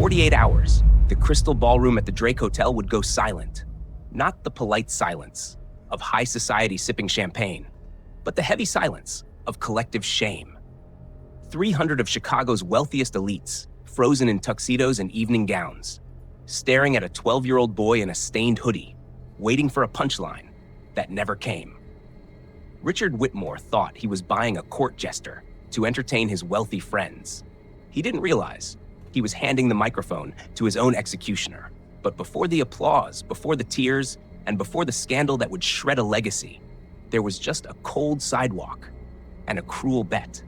48 hours, the Crystal Ballroom at the Drake Hotel would go silent. Not the polite silence of high society sipping champagne, but the heavy silence of collective shame. 300 of Chicago's wealthiest elites, frozen in tuxedos and evening gowns, staring at a 12-year-old boy in a stained hoodie, waiting for a punchline that never came. Richard Whitmore thought he was buying a court jester to entertain his wealthy friends. He didn't realize he was handing the microphone to his own executioner. But before the applause, before the tears, and before the scandal that would shred a legacy, there was just a cold sidewalk and a cruel bet.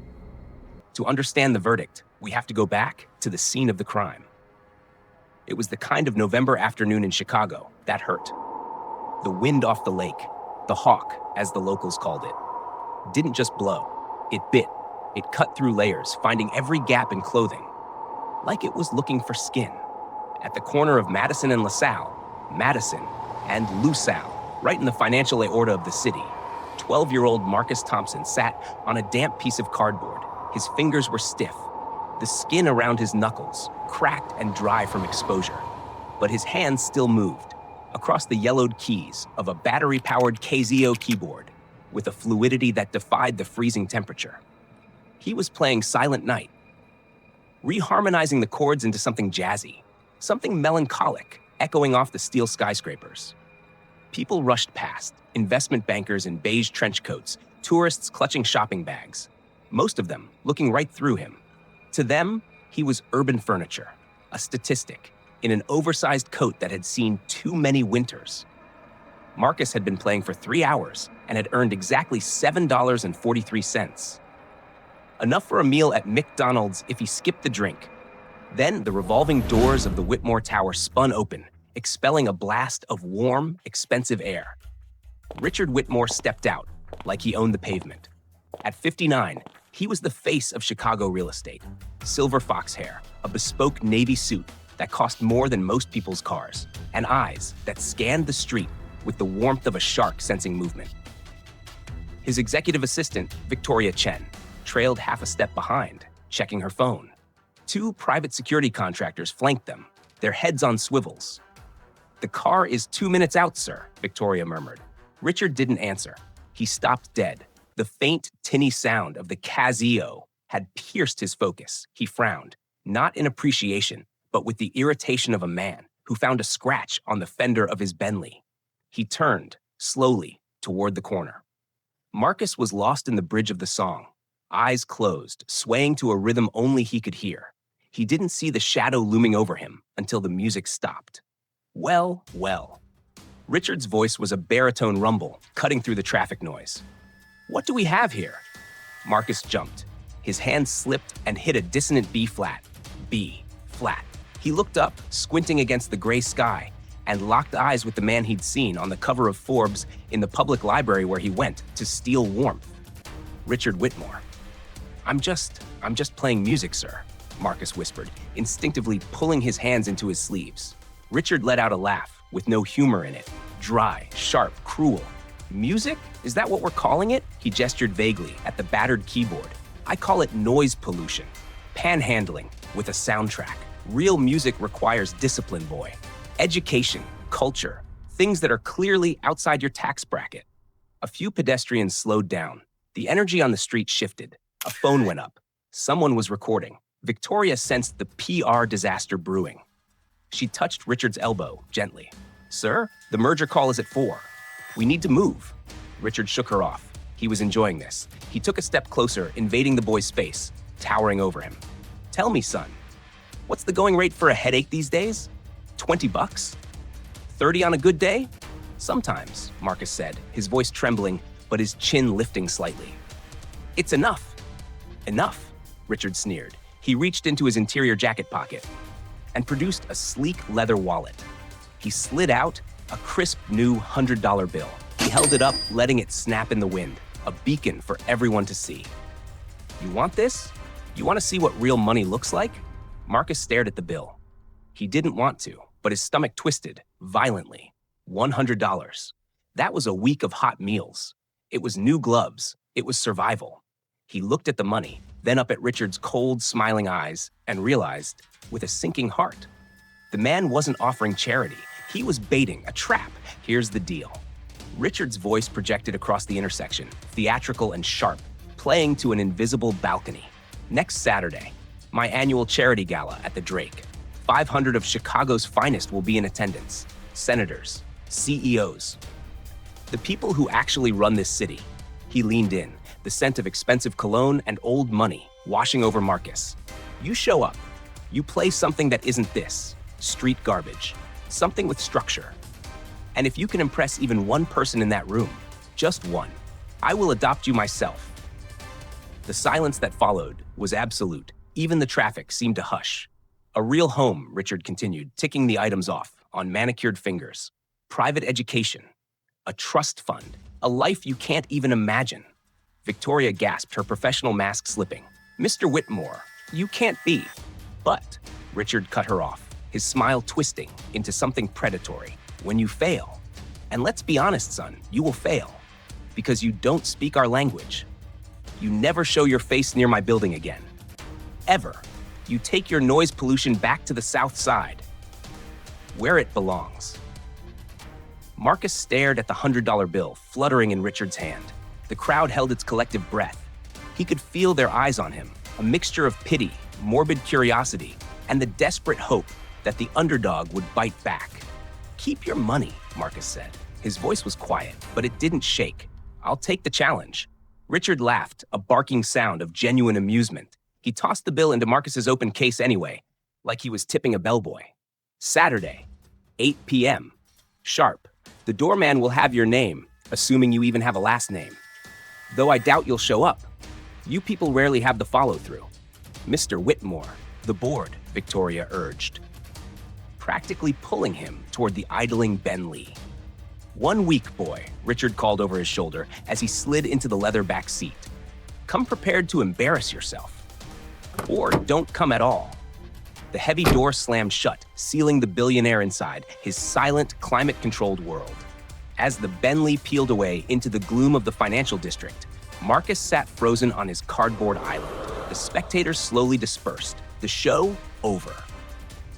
To understand the verdict, we have to go back to the scene of the crime. It was the kind of November afternoon in Chicago that hurt. The wind off the lake, the hawk, as the locals called it, didn't just blow. It bit. It cut through layers, finding every gap in clothing, like it was looking for skin. At the corner of Madison and LaSalle, Madison and LaSalle, right in the financial aorta of the city, 12-year-old Marcus Thompson sat on a damp piece of cardboard. His fingers were stiff, the skin around his knuckles cracked and dry from exposure. But his hands still moved across the yellowed keys of a battery-powered Casio keyboard with a fluidity that defied the freezing temperature. He was playing Silent Night, reharmonizing the chords into something jazzy, something melancholic, echoing off the steel skyscrapers. People rushed past, investment bankers in beige trench coats, tourists clutching shopping bags, most of them looking right through him. To them, he was urban furniture, a statistic, in an oversized coat that had seen too many winters. Marcus had been playing for 3 hours and had earned exactly $7.43. Enough for a meal at McDonald's if he skipped the drink. Then the revolving doors of the Whitmore Tower spun open, expelling a blast of warm, expensive air. Richard Whitmore stepped out like he owned the pavement. At 59, he was the face of Chicago real estate. Silver fox hair, a bespoke navy suit that cost more than most people's cars, and eyes that scanned the street with the warmth of a shark sensing movement. His executive assistant, Victoria Chen, trailed half a step behind, checking her phone. 2 private security contractors flanked them, their heads on swivels. "The car is 2 minutes out, sir," Victoria murmured. Richard didn't answer. He stopped dead. The faint, tinny sound of the Casio had pierced his focus. He frowned, not in appreciation, but with the irritation of a man who found a scratch on the fender of his Bentley. He turned, slowly, toward the corner. Marcus was lost in the bridge of the song, eyes closed, swaying to a rhythm only he could hear. He didn't see the shadow looming over him until the music stopped. Well, well. Richard's voice was a baritone rumble, cutting through the traffic noise. "What do we have here?" Marcus jumped. His hand slipped and hit a dissonant B flat. B flat. He looked up, squinting against the gray sky, and locked eyes with the man he'd seen on the cover of Forbes in the public library where he went to steal warmth. Richard Whitmore. I'm just playing music, sir," Marcus whispered, instinctively pulling his hands into his sleeves. Richard let out a laugh, with no humor in it. Dry, sharp, cruel. "Music? Is that what we're calling it?" He gestured vaguely at the battered keyboard. "I call it noise pollution. Panhandling with a soundtrack. Real music requires discipline, boy. Education, culture, things that are clearly outside your tax bracket." A few pedestrians slowed down. The energy on the street shifted. A phone went up. Someone was recording. Victoria sensed the PR disaster brewing. She touched Richard's elbow gently. "Sir, the merger call is at 4. We need to move." Richard shook her off. He was enjoying this. He took a step closer, invading the boy's space, towering over him. "Tell me, son, what's the going rate for a headache these days? $20? 30 on a good day?" "Sometimes," Marcus said, his voice trembling, but his chin lifting slightly. "It's enough." "Enough," Richard sneered. He reached into his interior jacket pocket and produced a sleek leather wallet. He slid out a crisp new $100 bill. He held it up, letting it snap in the wind, a beacon for everyone to see. "You want this? You want to see what real money looks like?" Marcus stared at the bill. He didn't want to, but his stomach twisted, violently. $100. That was a week of hot meals. It was new gloves. It was survival. He looked at the money, then up at Richard's cold, smiling eyes, and realized with a sinking heart. The man wasn't offering charity. He was baiting a trap. Here's the deal. Richard's voice projected across the intersection, theatrical and sharp, playing to an invisible balcony. Next Saturday, my annual charity gala at the Drake. 500 of Chicago's finest will be in attendance. Senators, CEOs, the people who actually run this city. He leaned in, the scent of expensive cologne and old money washing over Marcus. You show up. You play something that isn't this, street garbage, something with structure. And if you can impress even one person in that room, just one, I will adopt you myself. The silence that followed was absolute. Even the traffic seemed to hush. A real home, Richard continued, ticking the items off on manicured fingers. Private education, a trust fund, a life you can't even imagine. Victoria gasped, her professional mask slipping. Mr. Whitmore, you can't be. But Richard cut her off, his smile twisting into something predatory. When you fail, and let's be honest, son, you will fail because you don't speak our language. You never show your face near my building again. Ever. You take your noise pollution back to the South Side, where it belongs. Marcus stared at the $100 bill fluttering in Richard's hand. The crowd held its collective breath. He could feel their eyes on him, a mixture of pity, morbid curiosity, and the desperate hope that the underdog would bite back. Keep your money, Marcus said. His voice was quiet, but it didn't shake. I'll take the challenge. Richard laughed, a barking sound of genuine amusement. He tossed the bill into Marcus's open case anyway, like he was tipping a bellboy. Saturday, 8 p.m. Sharp. The doorman will have your name, assuming you even have a last name. Though I doubt you'll show up. You people rarely have the follow-through. Mr. Whitmore, the board, Victoria urged, practically pulling him toward the idling Ben Lee. 1 week, boy, Richard called over his shoulder as he slid into the leather back seat. Come prepared to embarrass yourself. Or don't come at all. The heavy door slammed shut, sealing the billionaire inside, his silent, climate-controlled world. As the Ben Lee peeled away into the gloom of the financial district, Marcus sat frozen on his cardboard island. The spectators slowly dispersed, the show over.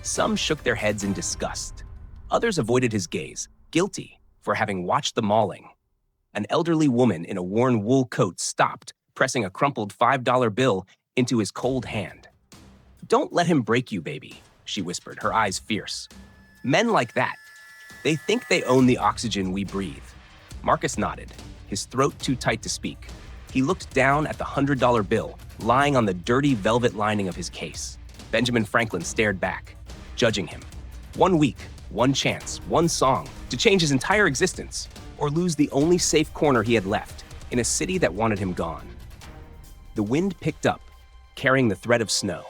Some shook their heads in disgust. Others avoided his gaze, guilty for having watched the mauling. An elderly woman in a worn wool coat stopped, pressing a crumpled $5 bill into his cold hand. Don't let him break you, baby, she whispered, her eyes fierce. Men like that, they think they own the oxygen we breathe. Marcus nodded, his throat too tight to speak. He looked down at the $100 bill lying on the dirty velvet lining of his case. Benjamin Franklin stared back, judging him. 1 week, one chance, one song to change his entire existence or lose the only safe corner he had left in a city that wanted him gone. The wind picked up, carrying the thread of snow.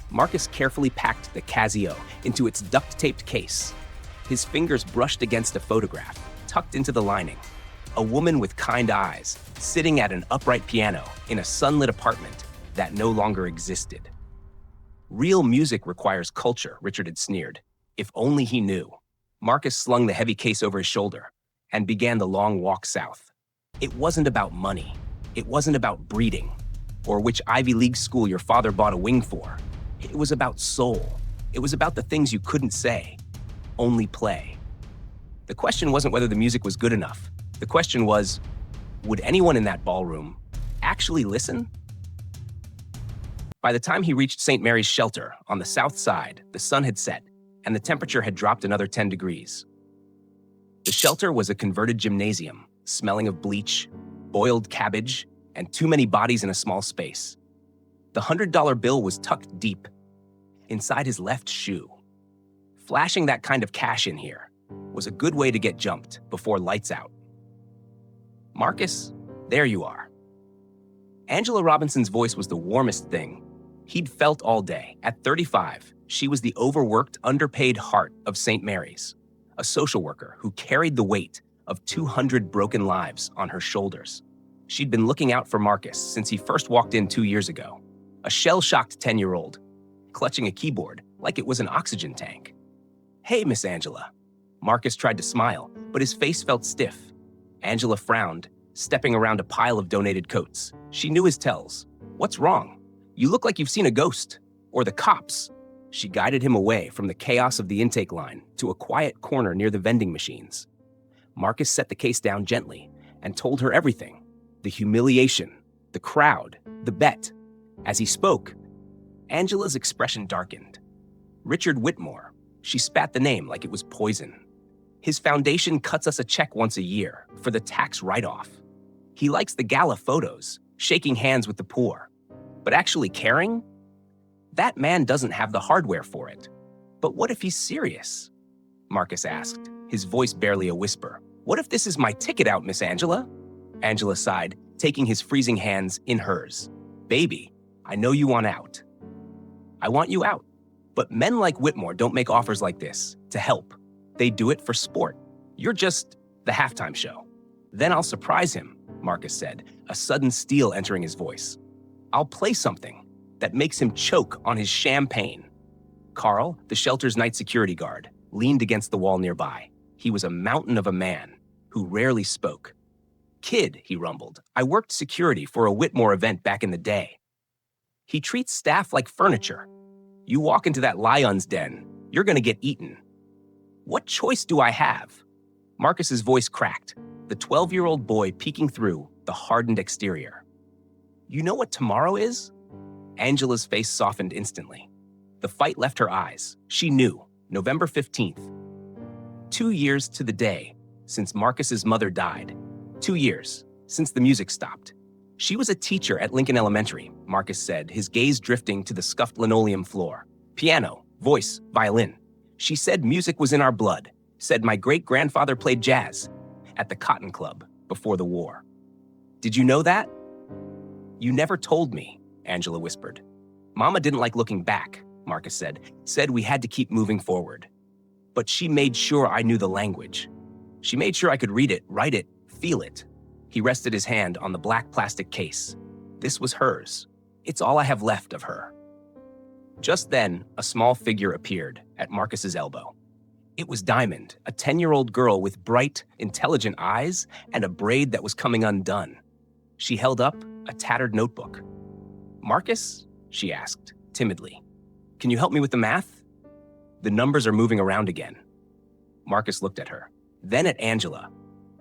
Marcus carefully packed the Casio into its duct-taped case. His fingers brushed against a photograph, tucked into the lining. A woman with kind eyes, sitting at an upright piano in a sunlit apartment that no longer existed. Real music requires culture, Richard had sneered. If only he knew. Marcus slung the heavy case over his shoulder and began the long walk south. It wasn't about money. It wasn't about breeding, or which Ivy League school your father bought a wing for. It was about soul. It was about the things you couldn't say, only play. The question wasn't whether the music was good enough. The question was, would anyone in that ballroom actually listen? By the time he reached St. Mary's Shelter on the south side, the sun had set and the temperature had dropped another 10 degrees. The shelter was a converted gymnasium, smelling of bleach, boiled cabbage, and too many bodies in a small space. The $100 bill was tucked deep inside his left shoe. Flashing that kind of cash in here was a good way to get jumped before lights out. Marcus, there you are. Angela Robinson's voice was the warmest thing he'd felt all day. At 35, she was the overworked, underpaid heart of St. Mary's, a social worker who carried the weight of 200 broken lives on her shoulders. She'd been looking out for Marcus since he first walked in 2 years ago, a shell-shocked 10-year-old, clutching a keyboard like it was an oxygen tank. Hey, Miss Angela. Marcus tried to smile, but his face felt stiff. Angela frowned, stepping around a pile of donated coats. She knew his tells. What's wrong? You look like you've seen a ghost. Or the cops. She guided him away from the chaos of the intake line to a quiet corner near the vending machines. Marcus set the case down gently and told her everything: the humiliation, the crowd, the bet. As he spoke, Angela's expression darkened. Richard Whitmore. She spat the name like it was poison. His foundation cuts us a check once a year for the tax write-off. He likes the gala photos, shaking hands with the poor. But actually caring? That man doesn't have the hardware for it. But what if he's serious? Marcus asked, his voice barely a whisper. What if this is my ticket out, Miss Angela? Angela sighed, taking his freezing hands in hers. Baby, I know you want out. I want you out. But men like Whitmore don't make offers like this to help. They do it for sport. You're just the halftime show. Then I'll surprise him, Marcus said, a sudden steel entering his voice. I'll play something that makes him choke on his champagne. Carl, the shelter's night security guard, leaned against the wall nearby. He was a mountain of a man who rarely spoke. Kid, he rumbled, I worked security for a Whitmore event back in the day. He treats staff like furniture. You walk into that lion's den, you're gonna get eaten. What choice do I have? Marcus's voice cracked, the 12-year-old boy peeking through the hardened exterior. You know what tomorrow is? Angela's face softened instantly. The fight left her eyes. She knew, November 15th. 2 years to the day since Marcus's mother died. 2 years since the music stopped. She was a teacher at Lincoln Elementary, Marcus said, his gaze drifting to the scuffed linoleum floor. Piano, voice, violin. She said music was in our blood, said my great-grandfather played jazz at the Cotton Club before the war. Did you know that? You never told me, Angela whispered. Mama didn't like looking back, Marcus said we had to keep moving forward. But she made sure I knew the language. She made sure I could read it, write it, feel it. He rested his hand on the black plastic case. This was hers. It's all I have left of her. Just then, a small figure appeared at Marcus's elbow. It was Diamond, a 10-year-old girl with bright, intelligent eyes and a braid that was coming undone. She held up a tattered notebook. Marcus? She asked, timidly. Can you help me with the math? The numbers are moving around again. Marcus looked at her, then at Angela,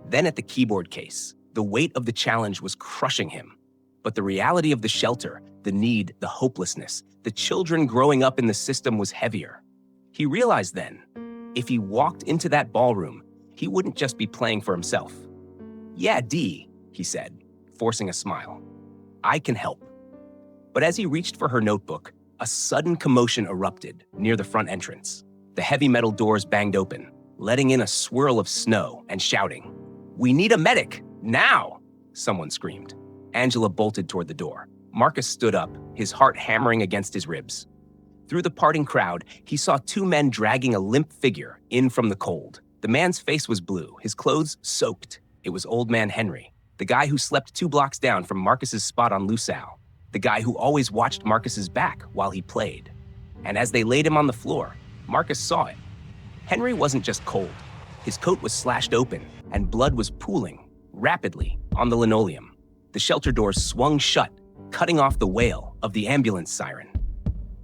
then at the keyboard case. The weight of the challenge was crushing him. But the reality of the shelter, the need, the hopelessness, the children growing up in the system was heavier. He realized then, if he walked into that ballroom, he wouldn't just be playing for himself. Yeah, Dee, he said, forcing a smile. I can help. But as he reached for her notebook, a sudden commotion erupted near the front entrance. The heavy metal doors banged open, letting in a swirl of snow and shouting. We need a medic, now! Someone screamed. Angela bolted toward the door. Marcus stood up, his heart hammering against his ribs. Through the parting crowd, he saw two men dragging a limp figure in from the cold. The man's face was blue, his clothes soaked. It was Old Man Henry, the guy who slept 2 blocks down from Marcus's spot on Lusail, the guy who always watched Marcus's back while he played. And as they laid him on the floor, Marcus saw it. Henry wasn't just cold. His coat was slashed open, and blood was pooling rapidly on the linoleum. The shelter doors swung shut, cutting off the wail of the ambulance siren.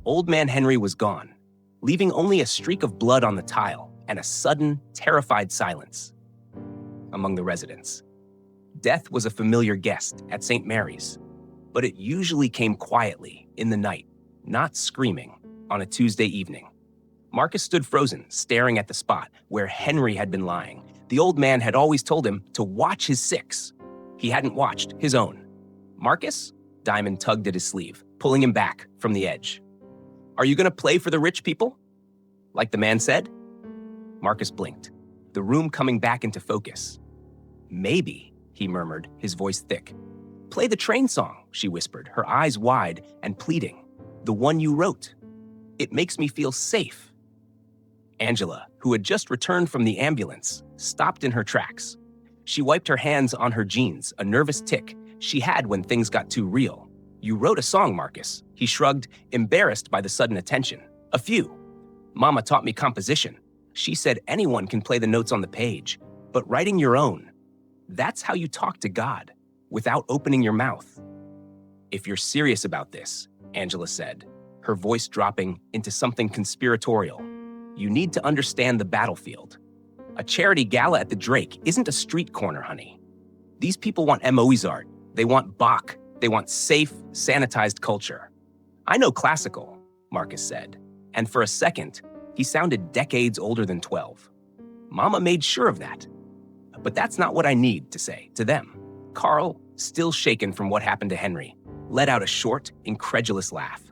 Old Man Henry was gone, leaving only a streak of blood on the tile and a sudden, terrified silence among the residents. Death was a familiar guest at St. Mary's, but it usually came quietly in the night, not screaming on a Tuesday evening. Marcus stood frozen, staring at the spot where Henry had been lying. The old man had always told him to watch his 6. He hadn't watched his own. Marcus? Diamond tugged at his sleeve, pulling him back from the edge. Are you gonna play for the rich people? Like the man said? Marcus blinked, the room coming back into focus. Maybe, he murmured, his voice thick. Play the train song, she whispered, her eyes wide and pleading. The one you wrote. It makes me feel safe. Angela, who had just returned from the ambulance, stopped in her tracks. She wiped her hands on her jeans, a nervous tic she had when things got too real. You wrote a song, Marcus. He shrugged, embarrassed by the sudden attention. A few. Mama taught me composition. She said anyone can play the notes on the page, but writing your own, that's how you talk to God, without opening your mouth. If you're serious about this, Angela said, her voice dropping into something conspiratorial. "You need to understand the battlefield. A charity gala at the Drake isn't a street corner, honey. These people want MOE's art. They want Bach. They want safe, sanitized culture." "I know classical," Marcus said, and for a second, he sounded decades older than 12. "Mama made sure of that. But that's not what I need to say to them." Carl, still shaken from what happened to Henry, let out a short, incredulous laugh.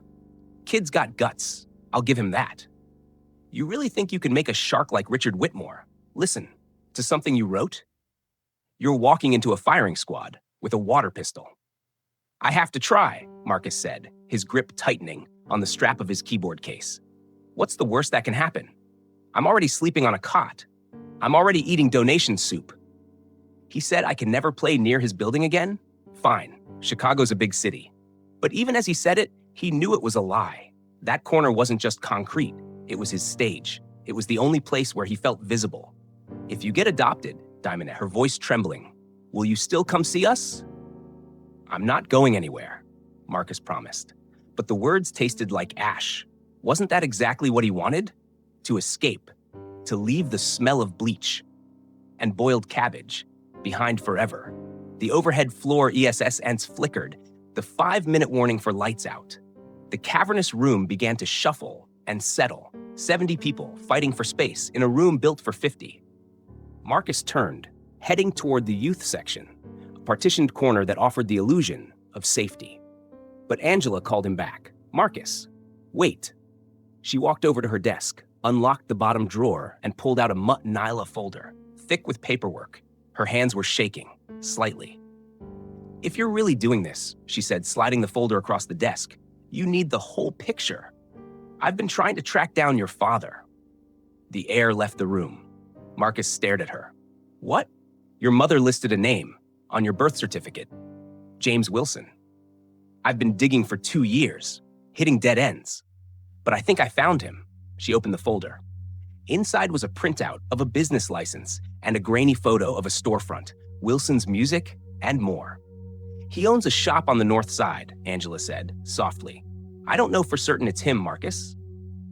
"Kid's got guts. I'll give him that. You really think you can make a shark like Richard Whitmore listen to something you wrote? You're walking into a firing squad with a water pistol." "I have to try," Marcus said, his grip tightening on the strap of his keyboard case. "What's the worst that can happen? I'm already sleeping on a cot. I'm already eating donation soup." He said I can never play near his building again? Fine, Chicago's a big city. But even as he said it, he knew it was a lie. That corner wasn't just concrete, it was his stage. It was the only place where he felt visible. "If you get adopted," Diamond, her voice trembling, "will you still come see us?" "I'm not going anywhere," Marcus promised. But the words tasted like ash. Wasn't that exactly what he wanted? To escape, to leave the smell of bleach and boiled cabbage behind forever. The overhead floor ESS ants flickered, the 5-minute warning for lights out. The cavernous room began to shuffle and settle, 70 people fighting for space in a room built for 50. Marcus turned, heading toward the youth section, a partitioned corner that offered the illusion of safety. But Angela called him back. "Marcus, wait." She walked over to her desk, unlocked the bottom drawer, and pulled out a Mutt Nyla folder, thick with paperwork. Her hands were shaking, slightly. "If you're really doing this," she said, sliding the folder across the desk, "you need the whole picture. I've been trying to track down your father." The air left the room. Marcus stared at her. "What?" "Your mother listed a name on your birth certificate. James Wilson. I've been digging for 2 years, hitting dead ends. But I think I found him." She opened the folder. Inside was a printout of a business license and a grainy photo of a storefront, Wilson's Music, and more. "He owns a shop on the north side," Angela said, softly. "I don't know for certain it's him, Marcus.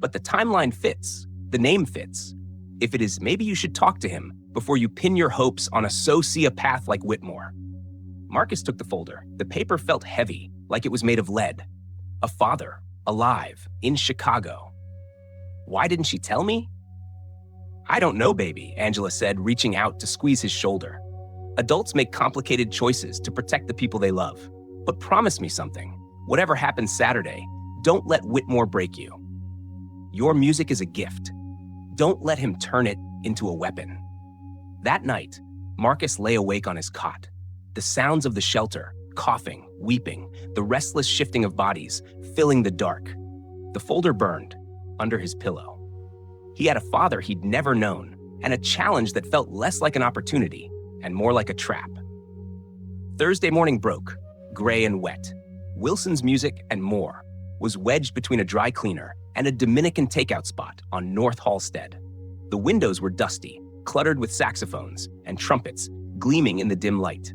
But the timeline fits. The name fits. If it is, maybe you should talk to him before you pin your hopes on a sociopath like Whitmore." Marcus took the folder. The paper felt heavy, like it was made of lead. A father, alive, in Chicago. Why didn't she tell me? "I don't know, baby," Angela said, reaching out to squeeze his shoulder. "Adults make complicated choices to protect the people they love. But promise me something. Whatever happens Saturday, don't let Whitmore break you. Your music is a gift. Don't let him turn it into a weapon." That night, Marcus lay awake on his cot. The sounds of the shelter, coughing, weeping, the restless shifting of bodies, filling the dark. The folder burned under his pillow. He had a father he'd never known, and a challenge that felt less like an opportunity and more like a trap. Thursday morning broke, gray and wet. Wilson's Music and More was wedged between a dry cleaner and a Dominican takeout spot on North Halstead. The windows were dusty, cluttered with saxophones and trumpets gleaming in the dim light.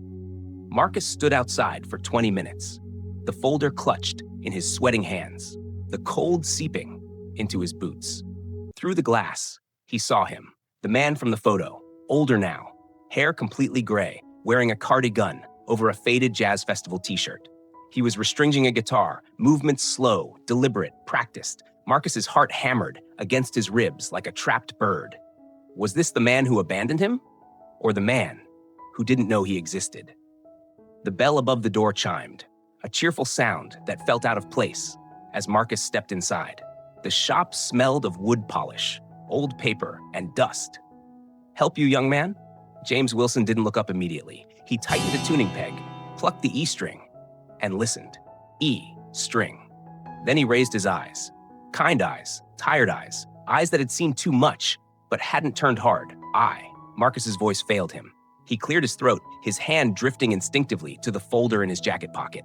Marcus stood outside for 20 minutes, the folder clutched in his sweating hands, the cold seeping into his boots. Through the glass, he saw him, the man from the photo, older now, hair completely gray, wearing a cardigan over a faded jazz festival t-shirt. He was restringing a guitar, movements slow, deliberate, practiced. Marcus's heart hammered against his ribs like a trapped bird. Was this the man who abandoned him? Or the man who didn't know he existed? The bell above the door chimed, a cheerful sound that felt out of place as Marcus stepped inside. The shop smelled of wood polish, old paper, and dust. "Help you, young man?" James Wilson didn't look up immediately. He tightened a tuning peg, plucked the E string, and listened. E string. Then he raised his eyes. Kind eyes, tired eyes, eyes that had seen too much, but hadn't turned hard. Marcus's voice failed him. He cleared his throat, his hand drifting instinctively to the folder in his jacket pocket.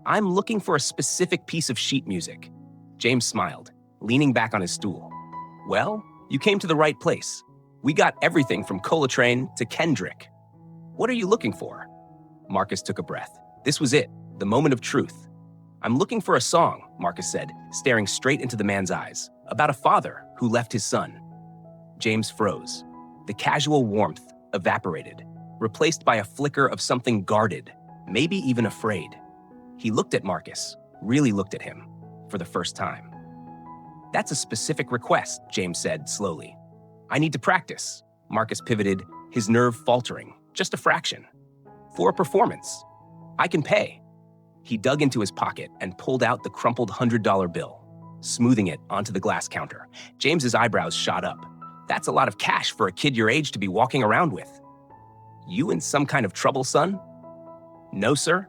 "I'm looking for a specific piece of sheet music." James smiled, leaning back on his stool. "Well, you came to the right place. We got everything from Coltrane to Kendrick. What are you looking for?" Marcus took a breath. This was it, the moment of truth. I'm looking for a song, Marcus said, staring straight into the man's eyes, about a father who left his son. James froze. The casual warmth evaporated, replaced by a flicker of something guarded, maybe even afraid. He looked at Marcus, really looked at him, for the first time. That's a specific request, James said slowly. I need to practice. Marcus pivoted, his nerve faltering, just a fraction. For a performance. I can pay. He dug into his pocket and pulled out the crumpled $100 bill, smoothing it onto the glass counter. James's eyebrows shot up. That's a lot of cash for a kid your age to be walking around with. You in some kind of trouble, son? No, sir.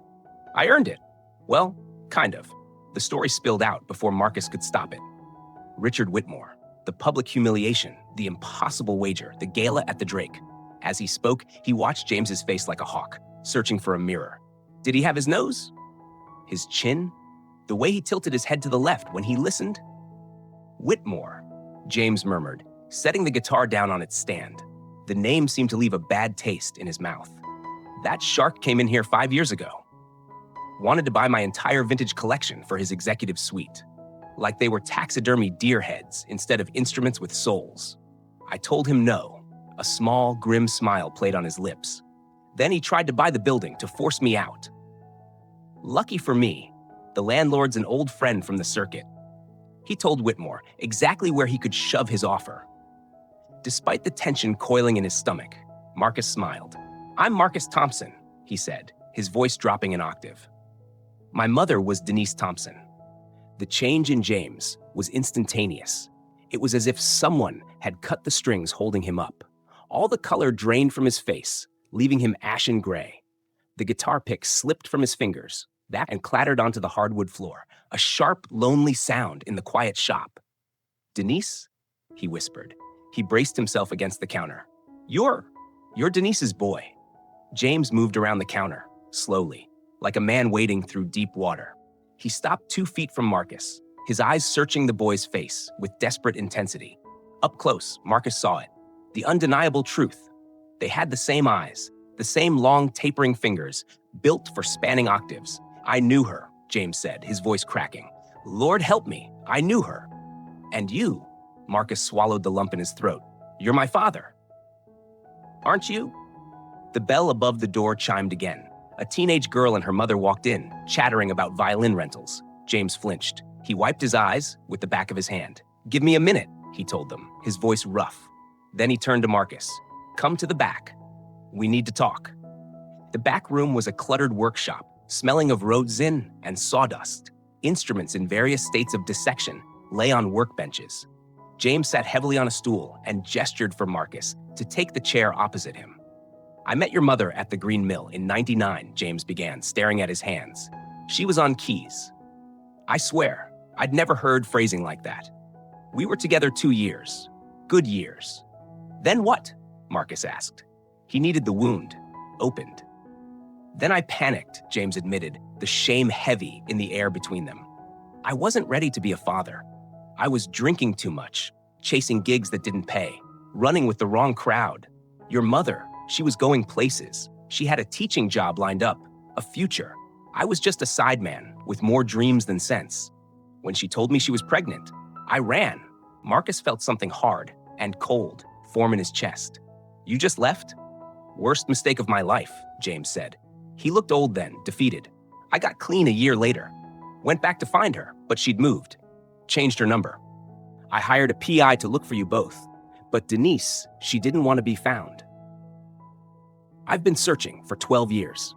I earned it. Well, kind of. The story spilled out before Marcus could stop it. Richard Whitmore, the public humiliation, the impossible wager, the gala at the Drake. As he spoke, he watched James's face like a hawk, searching for a mirror. Did he have his nose? His chin? The way he tilted his head to the left when he listened? Whitmore, James murmured, setting the guitar down on its stand. The name seemed to leave a bad taste in his mouth. That shark came in here 5 years ago. Wanted to buy my entire vintage collection for his executive suite. Like they were taxidermy deer heads instead of instruments with souls. I told him no. A small, grim smile played on his lips. Then he tried to buy the building to force me out. Lucky for me, the landlord's an old friend from the circuit. He told Whitmore exactly where he could shove his offer. Despite the tension coiling in his stomach, Marcus smiled. I'm Marcus Thompson, he said, his voice dropping an octave. My mother was Denise Thompson. The change in James was instantaneous. It was as if someone had cut the strings holding him up. All the color drained from his face, leaving him ashen gray. The guitar pick slipped from his fingers, and clattered onto the hardwood floor, a sharp, lonely sound in the quiet shop. Denise? He whispered. He braced himself against the counter. You're Denise's boy. James moved around the counter, slowly, like a man wading through deep water. He stopped 2 feet from Marcus, his eyes searching the boy's face with desperate intensity. Up close, Marcus saw it. The undeniable truth. They had the same eyes, the same long, tapering fingers, built for spanning octaves. I knew her, James said, his voice cracking. Lord help me, I knew her. And you, Marcus swallowed the lump in his throat. You're my father. Aren't you? The bell above the door chimed again. A teenage girl and her mother walked in, chattering about violin rentals. James flinched. He wiped his eyes with the back of his hand. Give me a minute, he told them, his voice rough. Then he turned to Marcus. Come to the back. We need to talk. The back room was a cluttered workshop, smelling of rosin and sawdust. Instruments in various states of dissection lay on workbenches. James sat heavily on a stool and gestured for Marcus to take the chair opposite him. I met your mother at the Green Mill in '99, James began, staring at his hands. She was on keys. I swear, I'd never heard phrasing like that. We were together 2 years. Good years. Then what? Marcus asked. He needed the wound opened. Then I panicked, James admitted, the shame heavy in the air between them. I wasn't ready to be a father. I was drinking too much, chasing gigs that didn't pay, running with the wrong crowd. Your mother, she was going places. She had a teaching job lined up, a future. I was just a sideman with more dreams than sense. When she told me she was pregnant, I ran. Marcus felt something hard and cold form in his chest. You just left? Worst mistake of my life, James said. He looked old then, defeated. I got clean a year later. Went back to find her, but she'd moved. Changed her number. I hired a PI to look for you both. But Denise, she didn't want to be found. I've been searching for 12 years.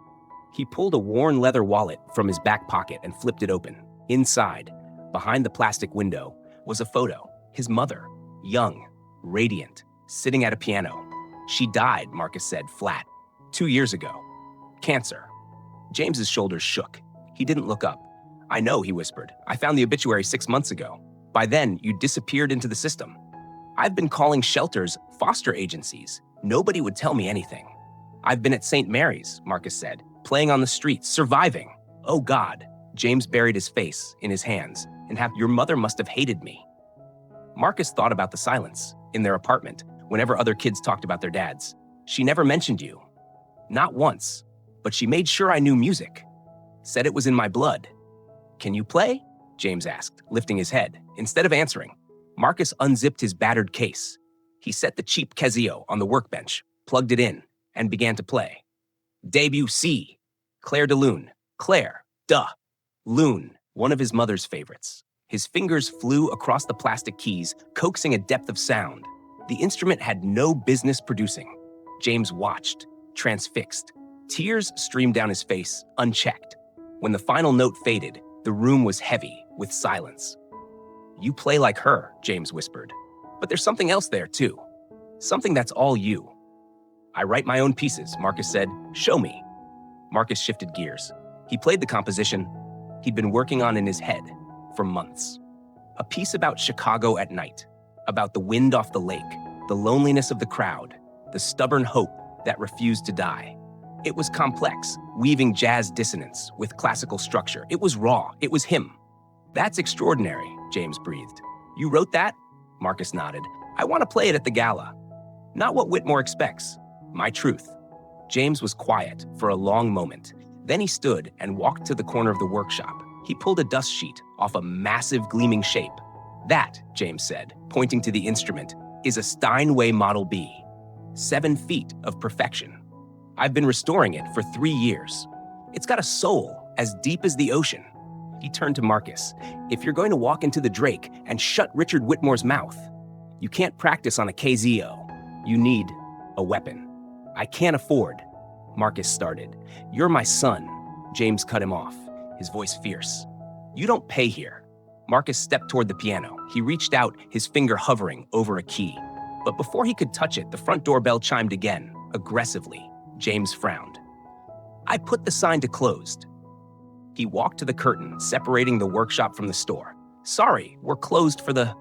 He pulled a worn leather wallet from his back pocket and flipped it open. Inside, behind the plastic window, was a photo. His mother, young, radiant, sitting at a piano. She died, Marcus said, flat, 2 years ago. Cancer. James's shoulders shook. He didn't look up. I know, he whispered. I found the obituary 6 months ago. By then, you disappeared into the system. I've been calling shelters foster agencies. Nobody would tell me anything. I've been at St. Mary's, Marcus said, playing on the streets, surviving. Oh God. James buried his face in his hands and your mother must have hated me. Marcus thought about the silence in their apartment whenever other kids talked about their dads. She never mentioned you. Not once, but she made sure I knew music. Said it was in my blood. "Can you play?" James asked, lifting his head. Instead of answering, Marcus unzipped his battered case. He set the cheap Casio on the workbench, plugged it in, and began to play. Debut C. Claire de Lune. Claire. Duh. Lune, one of his mother's favorites. His fingers flew across the plastic keys, coaxing a depth of sound. The instrument had no business producing. James watched, transfixed. Tears streamed down his face, unchecked. When the final note faded, the room was heavy with silence. "You play like her," James whispered. "But there's something else there, too. Something that's all you." "I write my own pieces," Marcus said. "Show me." Marcus shifted gears. He played the composition he'd been working on in his head for months. A piece about Chicago at night, about the wind off the lake, the loneliness of the crowd, the stubborn hope that refused to die. It was complex, weaving jazz dissonance with classical structure. It was raw. It was him. "That's extraordinary," James breathed. "You wrote that?" Marcus nodded. "I want to play it at the gala." "Not what Whitmore expects. My truth." James was quiet for a long moment. Then he stood and walked to the corner of the workshop. He pulled a dust sheet off a massive gleaming shape. "That," James said, pointing to the instrument, "is a Steinway Model B. 7 feet of perfection. I've been restoring it for 3 years. It's got a soul as deep as the ocean." He turned to Marcus. "If you're going to walk into the Drake and shut Richard Whitmore's mouth, you can't practice on a KZO. You need a weapon." "I can't afford," Marcus started. "You're my son." James cut him off, his voice fierce. "You don't pay here." Marcus stepped toward the piano. He reached out, his finger hovering over a key. But before he could touch it, the front doorbell chimed again, aggressively. James frowned. "I put the sign to closed." He walked to the curtain, separating the workshop from the store. "Sorry, we're closed for the..."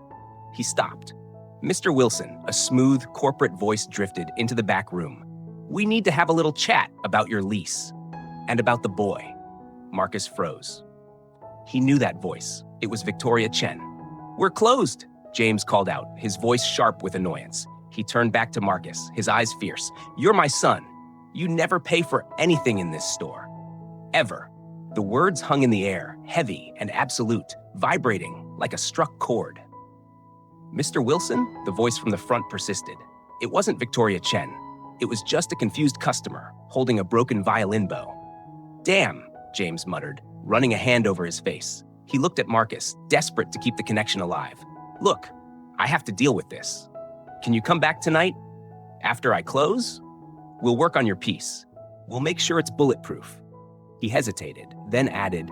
He stopped. Mr. Wilson, a smooth, corporate voice drifted into the back room. "We need to have a little chat about your lease. And about the boy." Marcus froze. He knew that voice. It was Victoria Chen. "We're closed," James called out, his voice sharp with annoyance. He turned back to Marcus, his eyes fierce. "You're my son. You never pay for anything in this store. Ever." The words hung in the air, heavy and absolute, vibrating like a struck chord. "Mr. Wilson?" The voice from the front persisted. It wasn't Victoria Chen. It was just a confused customer, holding a broken violin bow. "Damn," James muttered, running a hand over his face. He looked at Marcus, desperate to keep the connection alive. "Look, I have to deal with this. Can you come back tonight? After I close? We'll work on your piece. We'll make sure it's bulletproof." He hesitated, then added,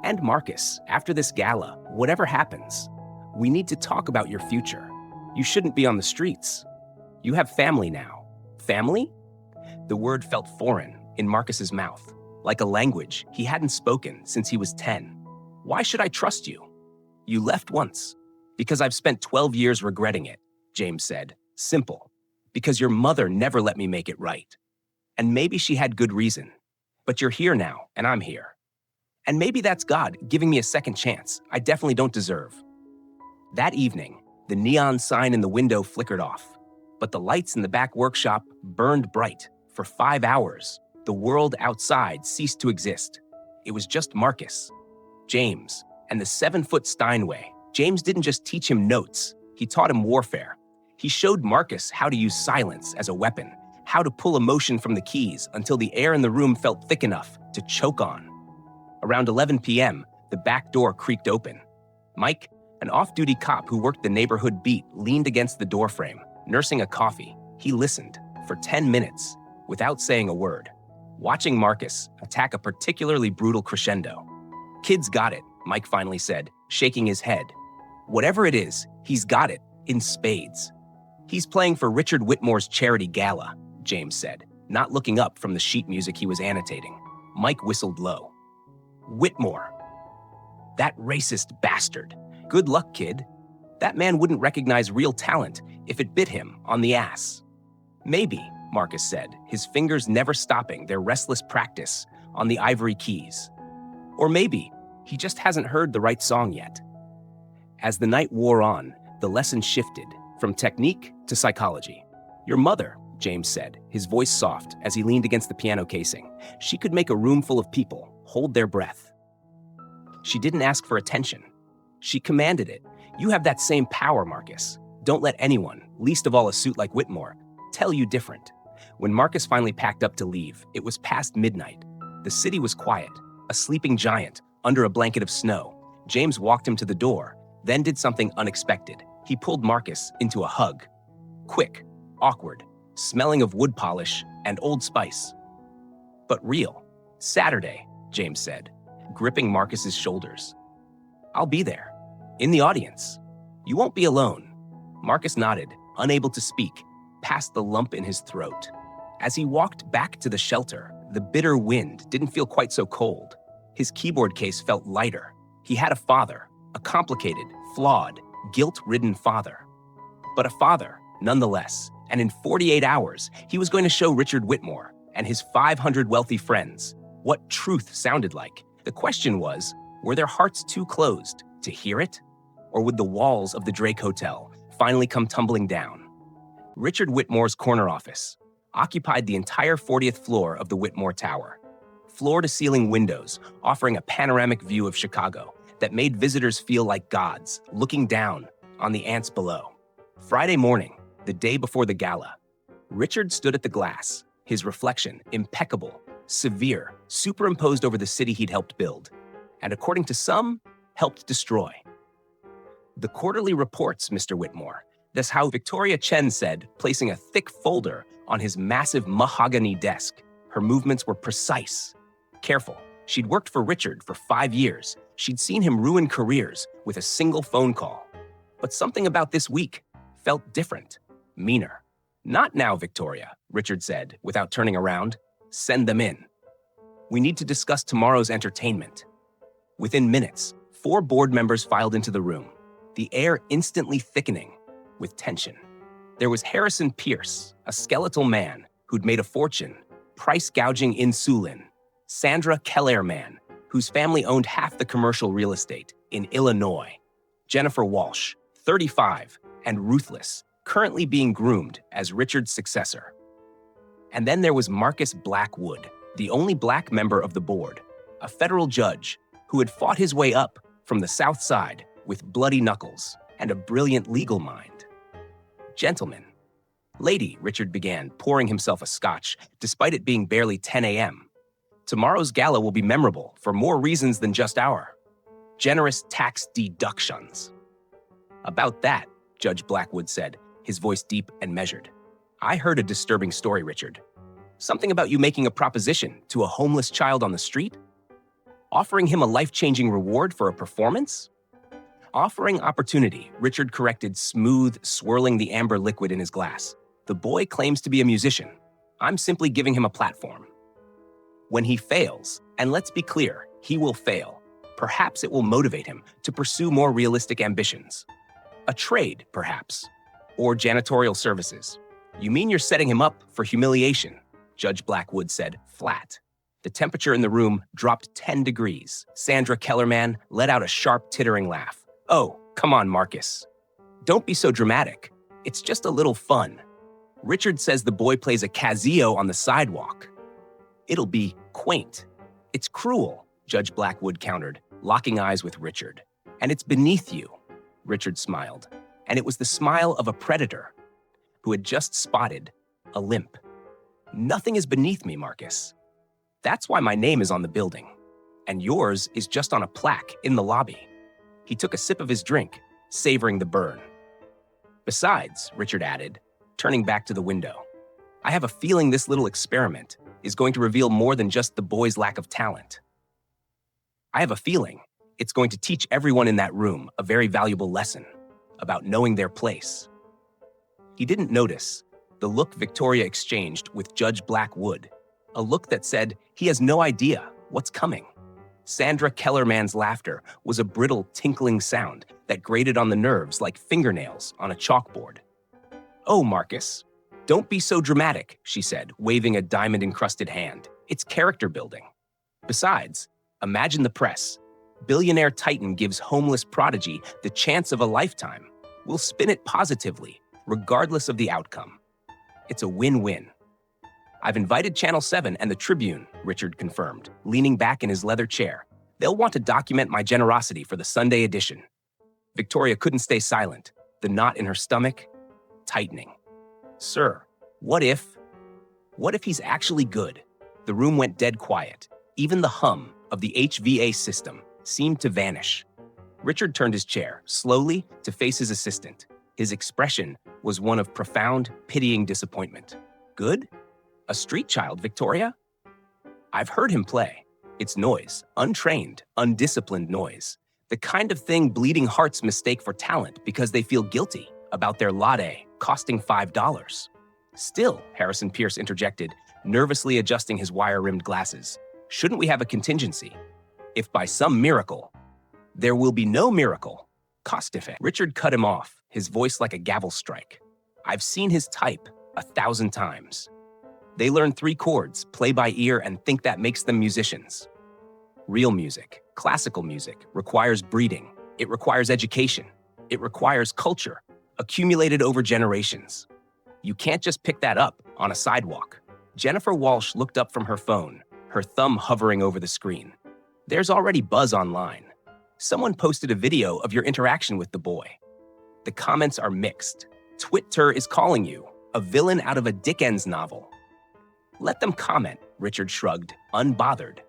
"And Marcus, after this gala, whatever happens, we need to talk about your future. You shouldn't be on the streets. You have family now." "Family?" The word felt foreign in Marcus's mouth, like a language he hadn't spoken since he was 10. "Why should I trust you? You left once." "Because I've spent 12 years regretting it," James said. "Simple. Because your mother never let me make it right. And maybe she had good reason. But you're here now, and I'm here. And maybe that's God giving me a second chance I definitely don't deserve." That evening, the neon sign in the window flickered off, but the lights in the back workshop burned bright. For 5 hours, the world outside ceased to exist. It was just Marcus, James, and the 7-foot Steinway. James didn't just teach him notes, he taught him warfare. He showed Marcus how to use silence as a weapon, how to pull emotion from the keys until the air in the room felt thick enough to choke on. Around 11 p.m., the back door creaked open. Mike, an off-duty cop who worked the neighborhood beat, leaned against the doorframe, nursing a coffee. He listened for 10 minutes without saying a word, watching Marcus attack a particularly brutal crescendo. "Kid's got it," Mike finally said, shaking his head. "Whatever it is, he's got it in spades." "He's playing for Richard Whitmore's charity gala," James said, not looking up from the sheet music he was annotating. Mike whistled low. "Whitmore. That racist bastard. Good luck, kid. That man wouldn't recognize real talent if it bit him on the ass." "Maybe," Marcus said, his fingers never stopping their restless practice on the ivory keys. "Or maybe he just hasn't heard the right song yet." As the night wore on, the lesson shifted from technique to psychology. "Your mother," James said, his voice soft as he leaned against the piano casing. "She could make a room full of people hold their breath." She didn't ask for attention. She commanded it. You have that same power, Marcus. Don't let anyone, least of all a suit like Whitmore, tell you different. When Marcus finally packed up to leave, it was past midnight. The city was quiet, a sleeping giant under a blanket of snow. James walked him to the door, then did something unexpected. He pulled Marcus into a hug. Quick, awkward, smelling of wood polish and Old Spice. But real. Saturday, James said, gripping Marcus's shoulders. I'll be there, in the audience. You won't be alone. Marcus nodded, unable to speak, past the lump in his throat. As he walked back to the shelter, the bitter wind didn't feel quite so cold. His keyboard case felt lighter. He had a father, a complicated, flawed, guilt-ridden father. But a father, nonetheless, and in 48 hours, he was going to show Richard Whitmore and his 500 wealthy friends what truth sounded like. The question was, were their hearts too closed to hear it? Or would the walls of the Drake Hotel finally come tumbling down? Richard Whitmore's corner office occupied the entire 40th floor of the Whitmore Tower. Floor-to-ceiling windows offering a panoramic view of Chicago that made visitors feel like gods looking down on the ants below. Friday morning, the day before the gala, Richard stood at the glass, his reflection impeccable, severe, superimposed over the city he'd helped build, and according to some, helped destroy. The quarterly reports, Mr. Whitmore. That's how Victoria Chen said, placing a thick folder on his massive mahogany desk. Her movements were precise. Careful. She'd worked for Richard for 5 years. She'd seen him ruin careers with a single phone call. But something about this week felt different, meaner. Not now, Victoria, Richard said, without turning around. Send them in. We need to discuss tomorrow's entertainment. Within minutes, 4 board members filed into the room, the air instantly thickening with tension. There was Harrison Pierce, a skeletal man who'd made a fortune, price gouging insulin. Sandra Kellerman, whose family owned half the commercial real estate in Illinois. Jennifer Walsh, 35, and ruthless, currently being groomed as Richard's successor. And then there was Marcus Blackwood, the only black member of the board, a federal judge who had fought his way up from the South Side with bloody knuckles and a brilliant legal mind. Gentlemen, lady, Richard began, pouring himself a scotch, despite it being barely 10 a.m. Tomorrow's gala will be memorable for more reasons than just our generous tax deductions. About that, Judge Blackwood said, his voice deep and measured. I heard a disturbing story, Richard. Something about you making a proposition to a homeless child on the street? Offering him a life-changing reward for a performance? Offering opportunity, Richard corrected, smooth, swirling the amber liquid in his glass. The boy claims to be a musician. I'm simply giving him a platform. When he fails, and let's be clear, he will fail, perhaps it will motivate him to pursue more realistic ambitions. A trade, perhaps, or janitorial services. You mean you're setting him up for humiliation? Judge Blackwood said, flat. The temperature in the room dropped 10 degrees. Sandra Kellerman let out a sharp, tittering laugh. Oh, come on, Marcus. Don't be so dramatic. It's just a little fun. Richard says the boy plays a Casio on the sidewalk. It'll be quaint. It's cruel, Judge Blackwood countered, locking eyes with Richard. And it's beneath you, Richard smiled. And it was the smile of a predator who had just spotted a limp. Nothing is beneath me, Marcus. That's why my name is on the building. And yours is just on a plaque in the lobby. He took a sip of his drink, savoring the burn. Besides, Richard added, turning back to the window, I have a feeling this little experiment is going to reveal more than just the boy's lack of talent. I have a feeling it's going to teach everyone in that room a very valuable lesson about knowing their place. He didn't notice the look Victoria exchanged with Judge Blackwood, a look that said he has no idea what's coming. Sandra Kellerman's laughter was a brittle, tinkling sound that grated on the nerves like fingernails on a chalkboard. Oh, Marcus, don't be so dramatic, she said, waving a diamond-encrusted hand. It's character building. Besides, imagine the press. Billionaire Titan gives homeless Prodigy the chance of a lifetime. We'll spin it positively, regardless of the outcome. It's a win-win. I've invited Channel 7 and the Tribune, Richard confirmed, leaning back in his leather chair. They'll want to document my generosity for the Sunday edition. Victoria couldn't stay silent, the knot in her stomach tightening. Sir, what if he's actually good? The room went dead quiet. Even the hum of the HVA system seemed to vanish. Richard turned his chair, slowly, to face his assistant. His expression was one of profound, pitying disappointment. Good? A street child, Victoria? I've heard him play. It's noise, untrained, undisciplined noise. The kind of thing bleeding hearts mistake for talent because they feel guilty about their latte costing $5. Still, Harrison Pierce interjected, nervously adjusting his wire-rimmed glasses. Shouldn't we have a contingency? If by some miracle, there will be no miracle. Cost effect. Richard cut him off, his voice like a gavel strike. I've seen his type 1,000 times. They learn 3 chords, play by ear, and think that makes them musicians. Real music, classical music, requires breeding. It requires education. It requires culture, accumulated over generations. You can't just pick that up on a sidewalk. Jennifer Walsh looked up from her phone, her thumb hovering over the screen. There's already buzz online. Someone posted a video of your interaction with the boy. The comments are mixed. Twitter is calling you a villain out of a Dickens novel. Let them comment, Richard shrugged, unbothered.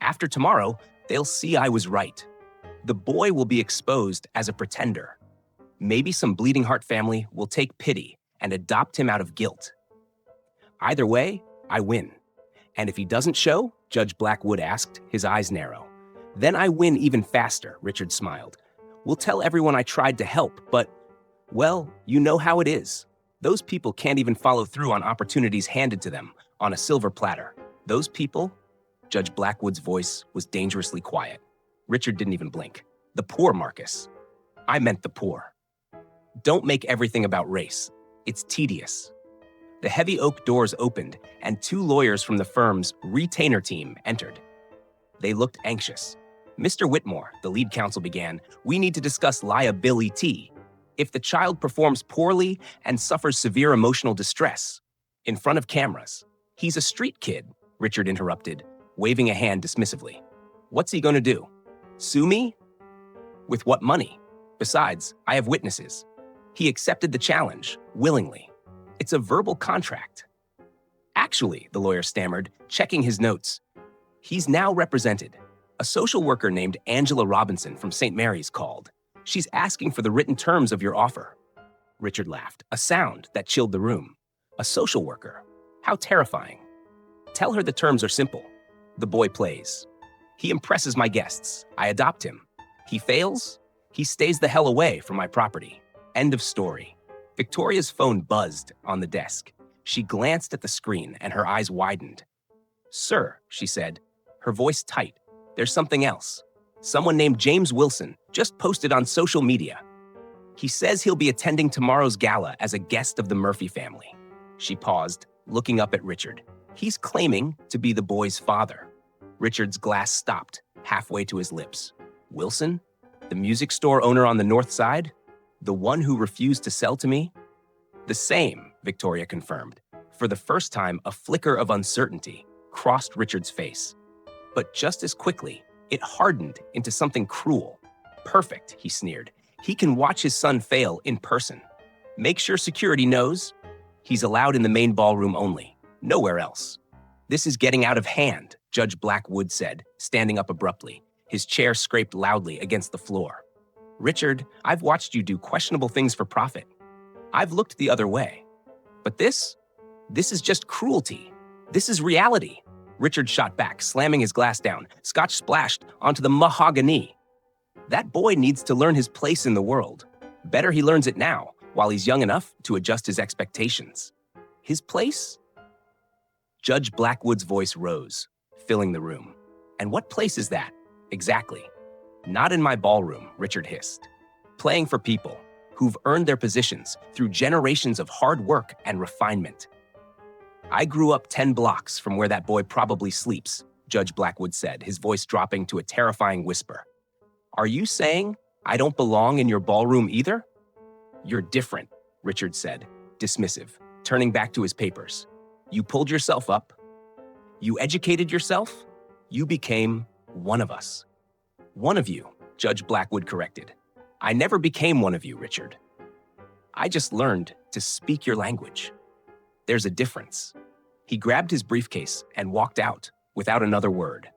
After tomorrow, they'll see I was right. The boy will be exposed as a pretender. Maybe some bleeding heart family will take pity and adopt him out of guilt. Either way, I win. And if he doesn't show, Judge Blackwood asked, his eyes narrow. Then I win even faster, Richard smiled. We'll tell everyone I tried to help, but, well, you know how it is. Those people can't even follow through on opportunities handed to them on a silver platter. Those people, Judge Blackwood's voice was dangerously quiet. Richard didn't even blink. The poor, Marcus. I meant the poor. Don't make everything about race. It's tedious. The heavy oak doors opened, and 2 lawyers from the firm's retainer team entered. They looked anxious. Mr. Whitmore, the lead counsel began, we need to discuss liability. If the child performs poorly and suffers severe emotional distress in front of cameras. He's a street kid, Richard interrupted, waving a hand dismissively. What's he going to do? Sue me? With what money? Besides, I have witnesses. He accepted the challenge, willingly. It's a verbal contract. Actually, the lawyer stammered, checking his notes. He's now represented. A social worker named Angela Robinson from St. Mary's called. She's asking for the written terms of your offer. Richard laughed, a sound that chilled the room. A social worker. How terrifying. Tell her the terms are simple. The boy plays. He impresses my guests. I adopt him. He fails. He stays the hell away from my property. End of story. Victoria's phone buzzed on the desk. She glanced at the screen and her eyes widened. Sir, she said, her voice tight. There's something else. Someone named James Wilson just posted on social media. He says he'll be attending tomorrow's gala as a guest of the Murphy family. She paused, looking up at Richard. He's claiming to be the boy's father. Richard's glass stopped, halfway to his lips. Wilson? The music store owner on the north side? The one who refused to sell to me? The same, Victoria confirmed. For the first time, a flicker of uncertainty crossed Richard's face. But just as quickly, it hardened into something cruel. Perfect, he sneered. He can watch his son fail in person. Make sure security knows. He's allowed in the main ballroom only, nowhere else. This is getting out of hand, Judge Blackwood said, standing up abruptly. His chair scraped loudly against the floor. Richard, I've watched you do questionable things for profit. I've looked the other way. But this is just cruelty. This is reality. Richard shot back, slamming his glass down. Scotch splashed onto the mahogany. That boy needs to learn his place in the world. Better he learns it now, while he's young enough to adjust his expectations. His place? Judge Blackwood's voice rose, filling the room. And what place is that, exactly? Not in my ballroom, Richard hissed. Playing for people who've earned their positions through generations of hard work and refinement. I grew up 10 blocks from where that boy probably sleeps, Judge Blackwood said, his voice dropping to a terrifying whisper. Are you saying I don't belong in your ballroom either? You're different, Richard said, dismissive, turning back to his papers. You pulled yourself up. You educated yourself. You became one of us. One of you, Judge Blackwood corrected. I never became one of you, Richard. I just learned to speak your language. There's a difference. He grabbed his briefcase and walked out without another word.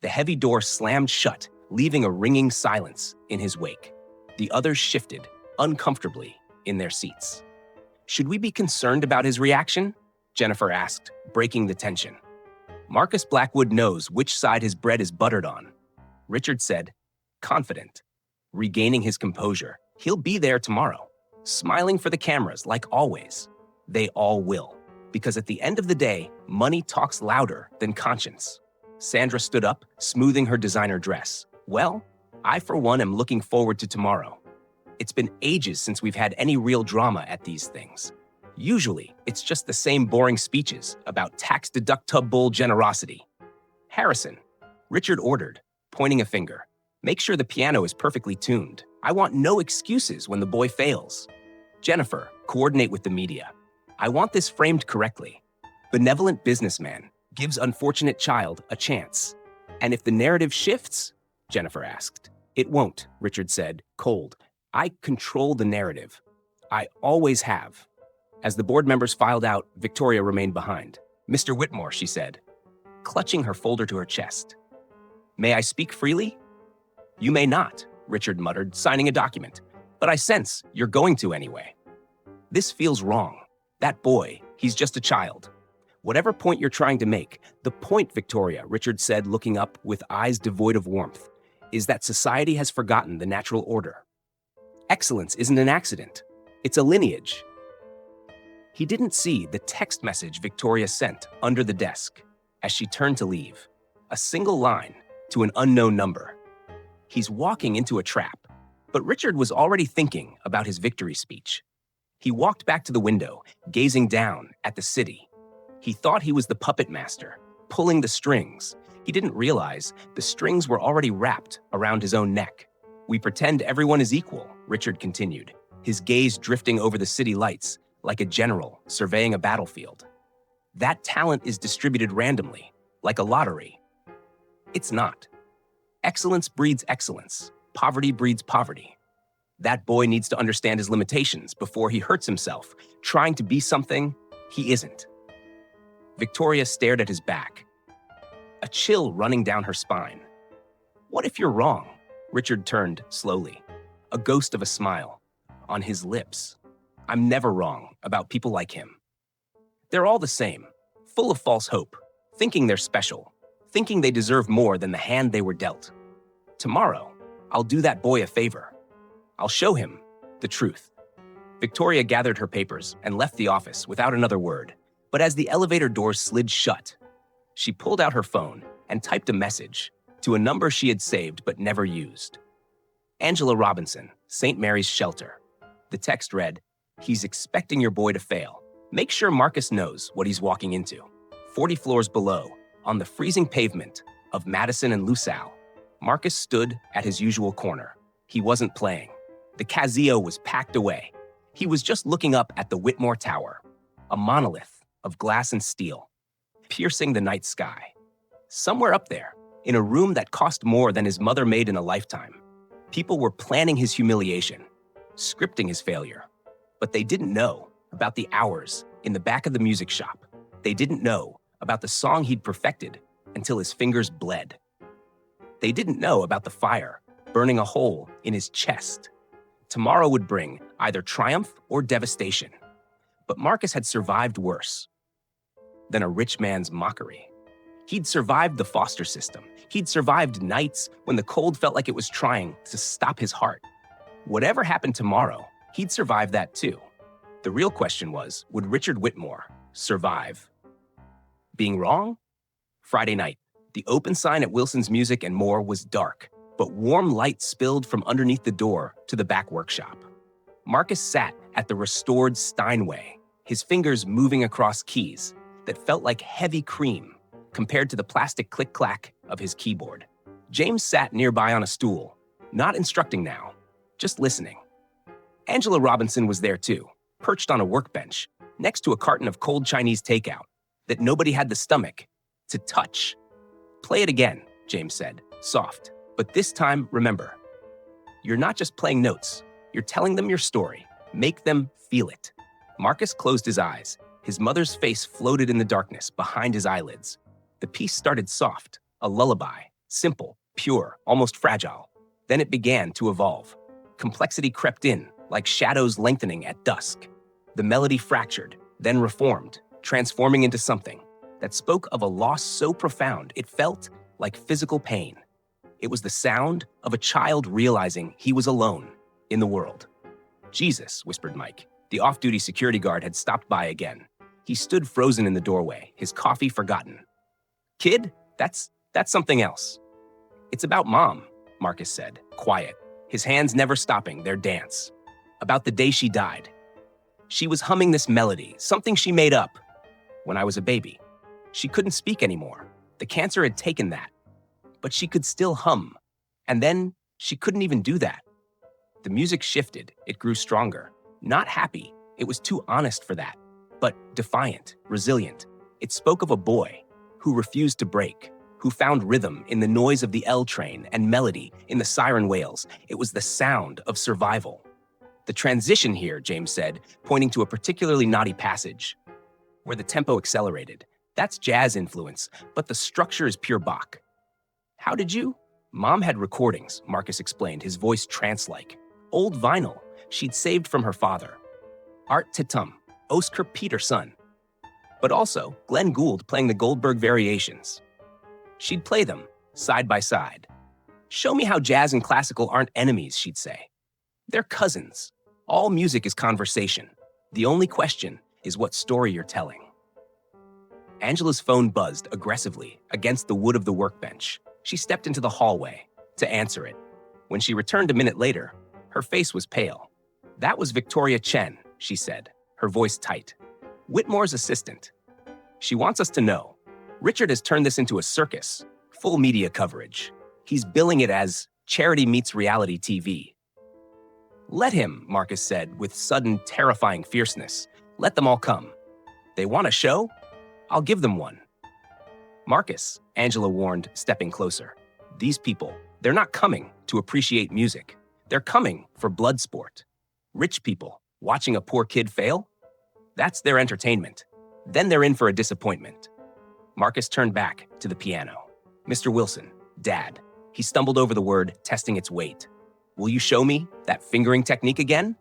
The heavy door slammed shut, leaving a ringing silence in his wake. The others shifted, uncomfortably, in their seats. Should we be concerned about his reaction? Jennifer asked, breaking the tension. Marcus Blackwood knows which side his bread is buttered on. Richard said, confident, regaining his composure. He'll be there tomorrow, smiling for the cameras like always. They all will, because at the end of the day, money talks louder than conscience. Sandra stood up, smoothing her designer dress. Well, I for one am looking forward to tomorrow. It's been ages since we've had any real drama at these things. Usually, it's just the same boring speeches about tax-deductible generosity. Harrison, Richard ordered, pointing a finger. Make sure the piano is perfectly tuned. I want no excuses when the boy fails. Jennifer, coordinate with the media. I want this framed correctly. Benevolent businessman gives unfortunate child a chance. And if the narrative shifts? Jennifer asked. It won't, Richard said, cold. I control the narrative. I always have. As the board members filed out, Victoria remained behind. Mr. Whitmore, she said, clutching her folder to her chest. May I speak freely? You may not, Richard muttered, signing a document. But I sense you're going to anyway. This feels wrong. That boy, he's just a child. Whatever point you're trying to make, the point, Victoria, Richard said, looking up with eyes devoid of warmth, is that society has forgotten the natural order. Excellence isn't an accident. It's a lineage. He didn't see the text message Victoria sent under the desk as she turned to leave. A single line to an unknown number. He's walking into a trap, but Richard was already thinking about his victory speech. He walked back to the window, gazing down at the city. He thought he was the puppet master, pulling the strings. He didn't realize the strings were already wrapped around his own neck. We pretend everyone is equal, Richard continued, his gaze drifting over the city lights like a general surveying a battlefield. That talent is distributed randomly, like a lottery. It's not. Excellence breeds excellence. Poverty breeds poverty. That boy needs to understand his limitations before he hurts himself, trying to be something he isn't. Victoria stared at his back, a chill running down her spine. What if you're wrong? Richard turned slowly, a ghost of a smile on his lips. I'm never wrong about people like him. They're all the same, full of false hope, thinking they're special, thinking they deserve more than the hand they were dealt. Tomorrow, I'll do that boy a favor. I'll show him the truth. Victoria gathered her papers and left the office without another word. But as the elevator doors slid shut, she pulled out her phone and typed a message to a number she had saved but never used. Angela Robinson, St. Mary's Shelter. The text read, he's expecting your boy to fail. Make sure Marcus knows what he's walking into. 40 floors below, on the freezing pavement of Madison and LaSalle, Marcus stood at his usual corner. He wasn't playing. The Casio was packed away. He was just looking up at the Whitmore Tower, a monolith of glass and steel, piercing the night sky. Somewhere up there, in a room that cost more than his mother made in a lifetime, people were planning his humiliation, scripting his failure. But they didn't know about the hours in the back of the music shop. They didn't know about the song he'd perfected until his fingers bled. They didn't know about the fire burning a hole in his chest. Tomorrow would bring either triumph or devastation. But Marcus had survived worse than a rich man's mockery. He'd survived the foster system. He'd survived nights when the cold felt like it was trying to stop his heart. Whatever happened tomorrow, he'd survive that too. The real question was, would Richard Whitmore survive being wrong? Friday night, the open sign at Wilson's Music and More was dark, but warm light spilled from underneath the door to the back workshop. Marcus sat at the restored Steinway, his fingers moving across keys that felt like heavy cream compared to the plastic click-clack of his keyboard. James sat nearby on a stool, not instructing now, just listening. Angela Robinson was there too, perched on a workbench, next to a carton of cold Chinese takeout that nobody had the stomach to touch. Play it again, James said, soft. But this time, remember, you're not just playing notes. You're telling them your story. Make them feel it. Marcus closed his eyes. His mother's face floated in the darkness behind his eyelids. The piece started soft, a lullaby, simple, pure, almost fragile. Then it began to evolve. Complexity crept in, like shadows lengthening at dusk. The melody fractured, then reformed, transforming into something that spoke of a loss so profound it felt like physical pain. It was the sound of a child realizing he was alone in the world. "Jesus," whispered Mike. The off-duty security guard had stopped by again. He stood frozen in the doorway, his coffee forgotten. "Kid, that's something else." "It's about Mom," Marcus said, quiet, his hands never stopping their dance. "About the day she died. She was humming this melody, something she made up when I was a baby. She couldn't speak anymore. The cancer had taken that. But she could still hum. And then she couldn't even do that." The music shifted. It grew stronger. Not happy. It was too honest for that. But defiant, resilient. It spoke of a boy who refused to break, who found rhythm in the noise of the L train and melody in the siren wails. It was the sound of survival. "The transition here," James said, pointing to a particularly naughty passage, where the tempo accelerated. "That's jazz influence, but the structure is pure Bach." "How did you?" "Mom had recordings," Marcus explained, his voice trance-like. "Old vinyl she'd saved from her father. Art Tatum, Oscar Peter's son. But also Glenn Gould playing the Goldberg variations. She'd play them, side by side. 'Show me how jazz and classical aren't enemies,' she'd say. 'They're cousins. All music is conversation. The only question is what story you're telling.'" Angela's phone buzzed aggressively against the wood of the workbench. She stepped into the hallway to answer it. When she returned a minute later, her face was pale. "That was Victoria Chen," she said, her voice tight. "Whitmore's assistant. She wants us to know. Richard has turned this into a circus, full media coverage. He's billing it as charity meets reality TV." "Let him," Marcus said with sudden, terrifying fierceness. "Let them all come. They want a show? I'll give them one." "Marcus," Angela warned, stepping closer. "These people, they're not coming to appreciate music. They're coming for blood sport. Rich people watching a poor kid fail? That's their entertainment. Then they're in for a disappointment." Marcus turned back to the piano. "Mr. Wilson, Dad." He stumbled over the word, testing its weight. "Will you show me that fingering technique again?"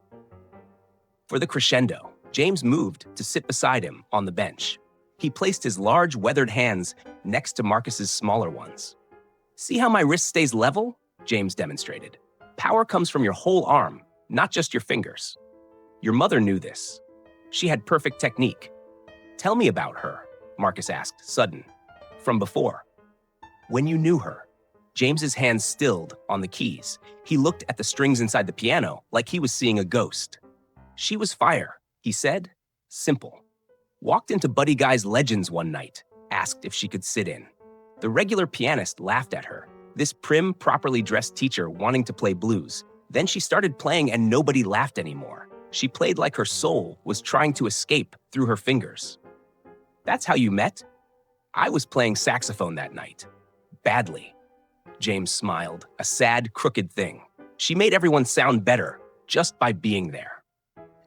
For the crescendo, James moved to sit beside him on the bench. He placed his large, weathered hands next to Marcus's smaller ones. "See how my wrist stays level?" James demonstrated. "Power comes from your whole arm, not just your fingers. Your mother knew this. She had perfect technique." "Tell me about her," Marcus asked, sudden. "From before. When you knew her." James's hands stilled on the keys. He looked at the strings inside the piano like he was seeing a ghost. "She was fire," he said. "Simple. Walked into Buddy Guy's Legends one night, asked if she could sit in. The regular pianist laughed at her, this prim, properly dressed teacher wanting to play blues. Then she started playing and nobody laughed anymore. She played like her soul was trying to escape through her fingers." "That's how you met?" "I was playing saxophone that night. Badly." James smiled, a sad, crooked thing. "She made everyone sound better just by being there.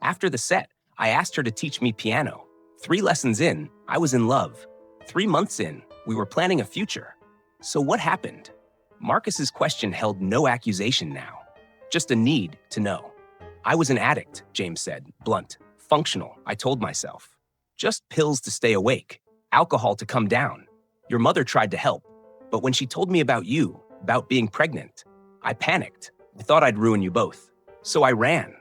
After the set, I asked her to teach me piano. 3 lessons in, I was in love. 3 months in, we were planning a future. So what happened?" Marcus's question held no accusation now, just a need to know. "I was an addict," James said, blunt. "Functional, I told myself. Just pills to stay awake, alcohol to come down. Your mother tried to help, but when she told me about you, about being pregnant, I panicked. I thought I'd ruin you both. So I ran."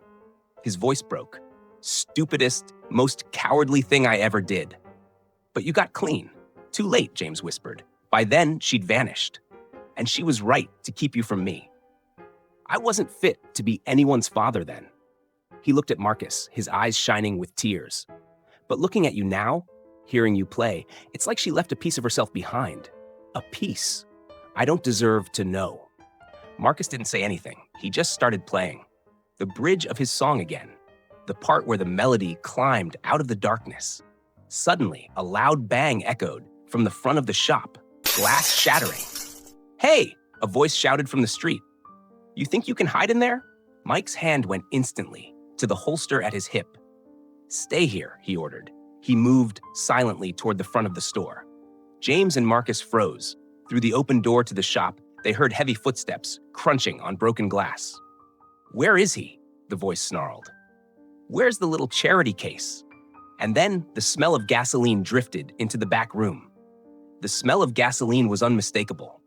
His voice broke. "Stupidest, most cowardly thing I ever did." "But you got clean." "Too late," James whispered. "By then, she'd vanished. And she was right to keep you from me. I wasn't fit to be anyone's father then." He looked at Marcus, his eyes shining with tears. "But looking at you now, hearing you play, it's like she left a piece of herself behind. A piece I don't deserve to know." Marcus didn't say anything. He just started playing. The bridge of his song again. The part where the melody climbed out of the darkness. Suddenly, a loud bang echoed from the front of the shop, glass shattering. "Hey!" A voice shouted from the street. "You think you can hide in there?" Mike's hand went instantly to the holster at his hip. "Stay here," he ordered. He moved silently toward the front of the store. James and Marcus froze. Through the open door to the shop, they heard heavy footsteps crunching on broken glass. "Where is he?" the voice snarled. "Where's the little charity case?" And then the smell of gasoline drifted into the back room. The smell of gasoline was unmistakable.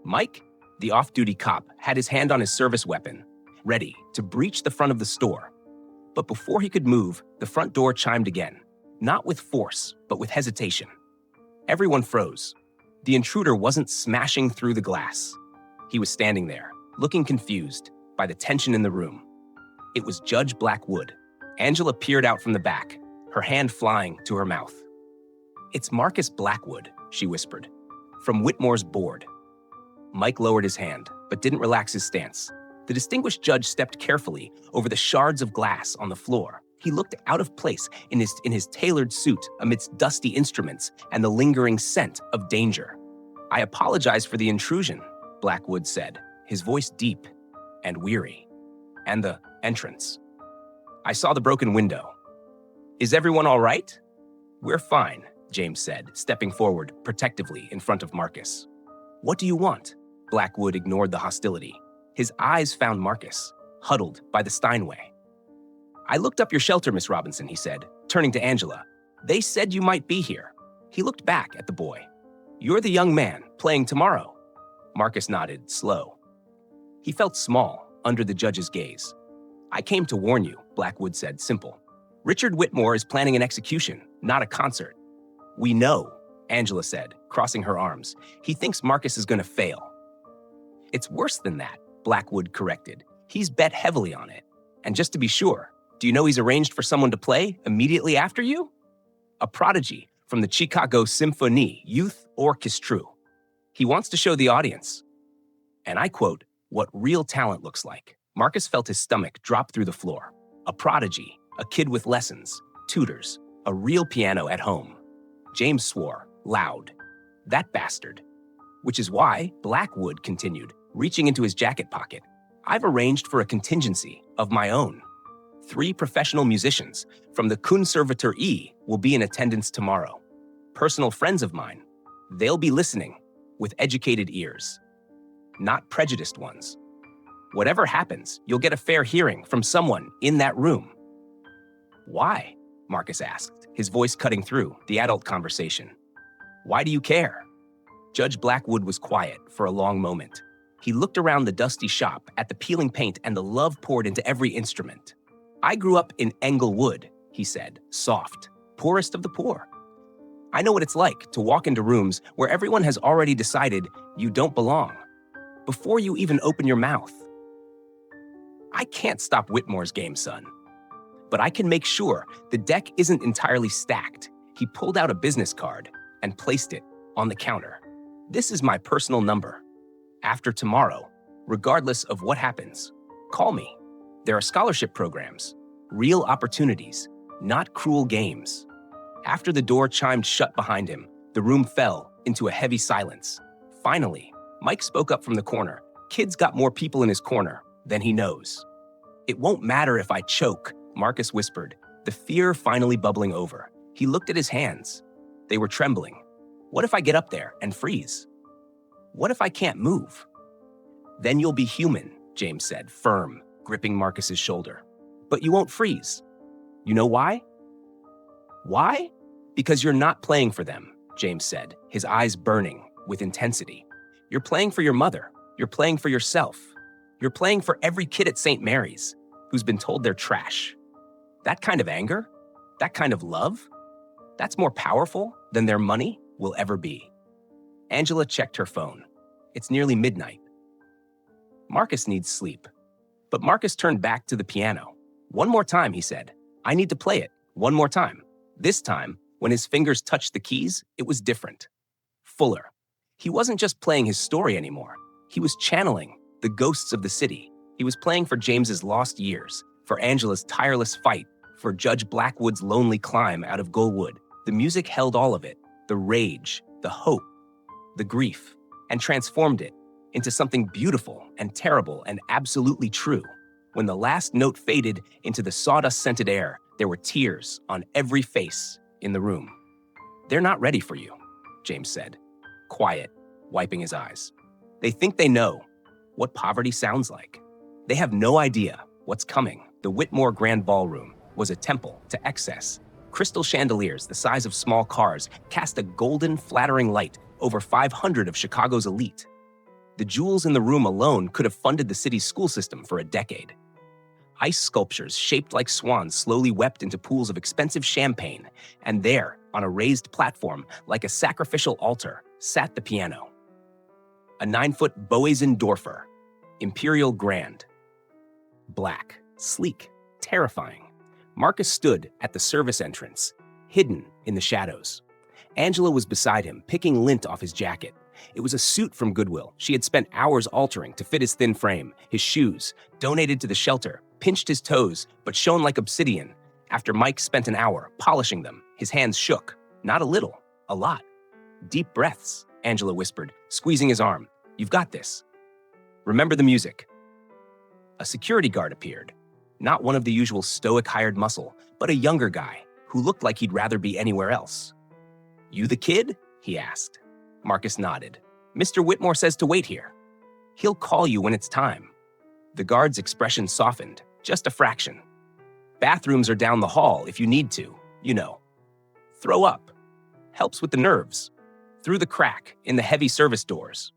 Mike, the off-duty cop, had his hand on his service weapon, ready to breach the front of the store. But before he could move, the front door chimed again, not with force, but with hesitation. Everyone froze. The intruder wasn't smashing through the glass. He was standing there, looking confused by the tension in the room. It was Judge Blackwood. Angela peered out from the back, her hand flying to her mouth. "It's Marcus Blackwood," she whispered, "from Whitmore's board." Mike lowered his hand, but didn't relax his stance. The distinguished judge stepped carefully over the shards of glass on the floor. He looked out of place in his tailored suit amidst dusty instruments and the lingering scent of danger. "I apologize for the intrusion," Blackwood said, his voice deep and weary. "And the entrance. I saw the broken window. Is everyone all right?" "We're fine," James said, stepping forward protectively in front of Marcus. "What do you want?" Blackwood ignored the hostility. His eyes found Marcus, huddled by the Steinway. "I looked up your shelter, Miss Robinson," he said, turning to Angela. "They said you might be here." He looked back at the boy. "You're the young man playing tomorrow." Marcus nodded, slow. He felt small under the judge's gaze. "I came to warn you," Blackwood said, simple. "Richard Whitmore is planning an execution, not a concert." "We know," Angela said, crossing her arms. "He thinks Marcus is going to fail." "It's worse than that," Blackwood corrected. "He's bet heavily on it. And just to be sure, do you know he's arranged for someone to play immediately after you? A prodigy from the Chicago Symphony Youth Orchestra. He wants to show the audience, and I quote, what real talent looks like." Marcus felt his stomach drop through the floor. A prodigy, a kid with lessons, tutors, a real piano at home. James swore, loud. "That bastard." "Which is why," Blackwood continued, reaching into his jacket pocket, "I've arranged for a contingency of my own. 3 professional musicians from the Conservatoire will be in attendance tomorrow. Personal friends of mine. They'll be listening with educated ears, not prejudiced ones. Whatever happens, you'll get a fair hearing from someone in that room." "Why?" Marcus asked, his voice cutting through the adult conversation. "Why do you care?" Judge Blackwood was quiet for a long moment. He looked around the dusty shop at the peeling paint and the love poured into every instrument. "I grew up in Englewood," he said, soft, poorest of the poor. "I know what it's like to walk into rooms where everyone has already decided you don't belong, before you even open your mouth. I can't stop Whitmore's game, son. But I can make sure the deck isn't entirely stacked." He pulled out a business card and placed it on the counter. "This is my personal number. After tomorrow, regardless of what happens, call me. There are scholarship programs, real opportunities, not cruel games." After the door chimed shut behind him, the room fell into a heavy silence. Finally, Mike spoke up from the corner. "Kid's got more people in his corner than he knows." "It won't matter if I choke," Marcus whispered, the fear finally bubbling over. He looked at his hands. They were trembling. "What if I get up there and freeze? What if I can't move?" "Then you'll be human," James said, firm, gripping Marcus's shoulder. "But you won't freeze. You know why?" "Why? Because you're not playing for them," James said, his eyes burning with intensity. "You're playing for your mother. You're playing for yourself. You're playing for every kid at St. Mary's who's been told they're trash. That kind of anger, that kind of love, that's more powerful than their money will ever be." Angela checked her phone. It's nearly midnight. Marcus needs sleep. But Marcus turned back to the piano. "One more time," he said. "I need to play it. One more time." This time, when his fingers touched the keys, it was different. Fuller. He wasn't just playing his story anymore. He was channeling the ghosts of the city. He was playing for James's lost years, for Angela's tireless fight, for Judge Blackwood's lonely climb out of Gullwood. The music held all of it, the rage, the hope, the grief, and transformed it into something beautiful and terrible and absolutely true. When the last note faded into the sawdust-scented air, there were tears on every face in the room. "They're not ready for you," James said, quiet, wiping his eyes. "They think they know what poverty sounds like. They have no idea what's coming." The Whitmore Grand Ballroom was a temple to excess. Crystal chandeliers the size of small cars cast a golden, flattering light over 500 of Chicago's elite. The jewels in the room alone could have funded the city's school system for a decade. Ice sculptures shaped like swans slowly wept into pools of expensive champagne, and there, on a raised platform like a sacrificial altar, sat the piano. A 9-foot Boesendorfer, Imperial Grand. Black, sleek, terrifying. Marcus stood at the service entrance, hidden in the shadows. Angela was beside him, picking lint off his jacket. It was a suit from Goodwill. She had spent hours altering to fit his thin frame. His shoes, donated to the shelter, pinched his toes, but shone like obsidian. After Mike spent an hour polishing them, his hands shook. Not a little, a lot. "Deep breaths," Angela whispered, squeezing his arm. "You've got this. Remember the music." A security guard appeared. Not one of the usual stoic hired muscle, but a younger guy who looked like he'd rather be anywhere else. "You the kid?" he asked. Marcus nodded. "Mr. Whitmore says to wait here. He'll call you when it's time." The guard's expression softened, just a fraction. "Bathrooms are down the hall if you need to, you know. Throw up. Helps with the nerves." Through the crack in the heavy service doors,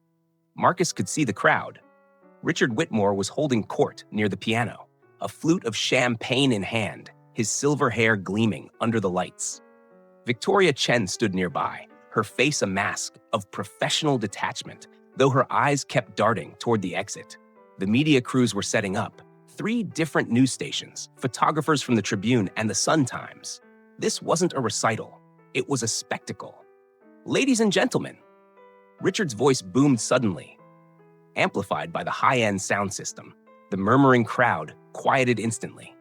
Marcus could see the crowd. Richard Whitmore was holding court near the piano, a flute of champagne in hand, his silver hair gleaming under the lights. Victoria Chen stood nearby, her face a mask of professional detachment, though her eyes kept darting toward the exit. The media crews were setting up. 3 different news stations, photographers from the Tribune and the Sun-Times. This wasn't a recital. It was a spectacle. "Ladies and gentlemen," Richard's voice boomed suddenly, amplified by the high-end sound system. The murmuring crowd quieted instantly.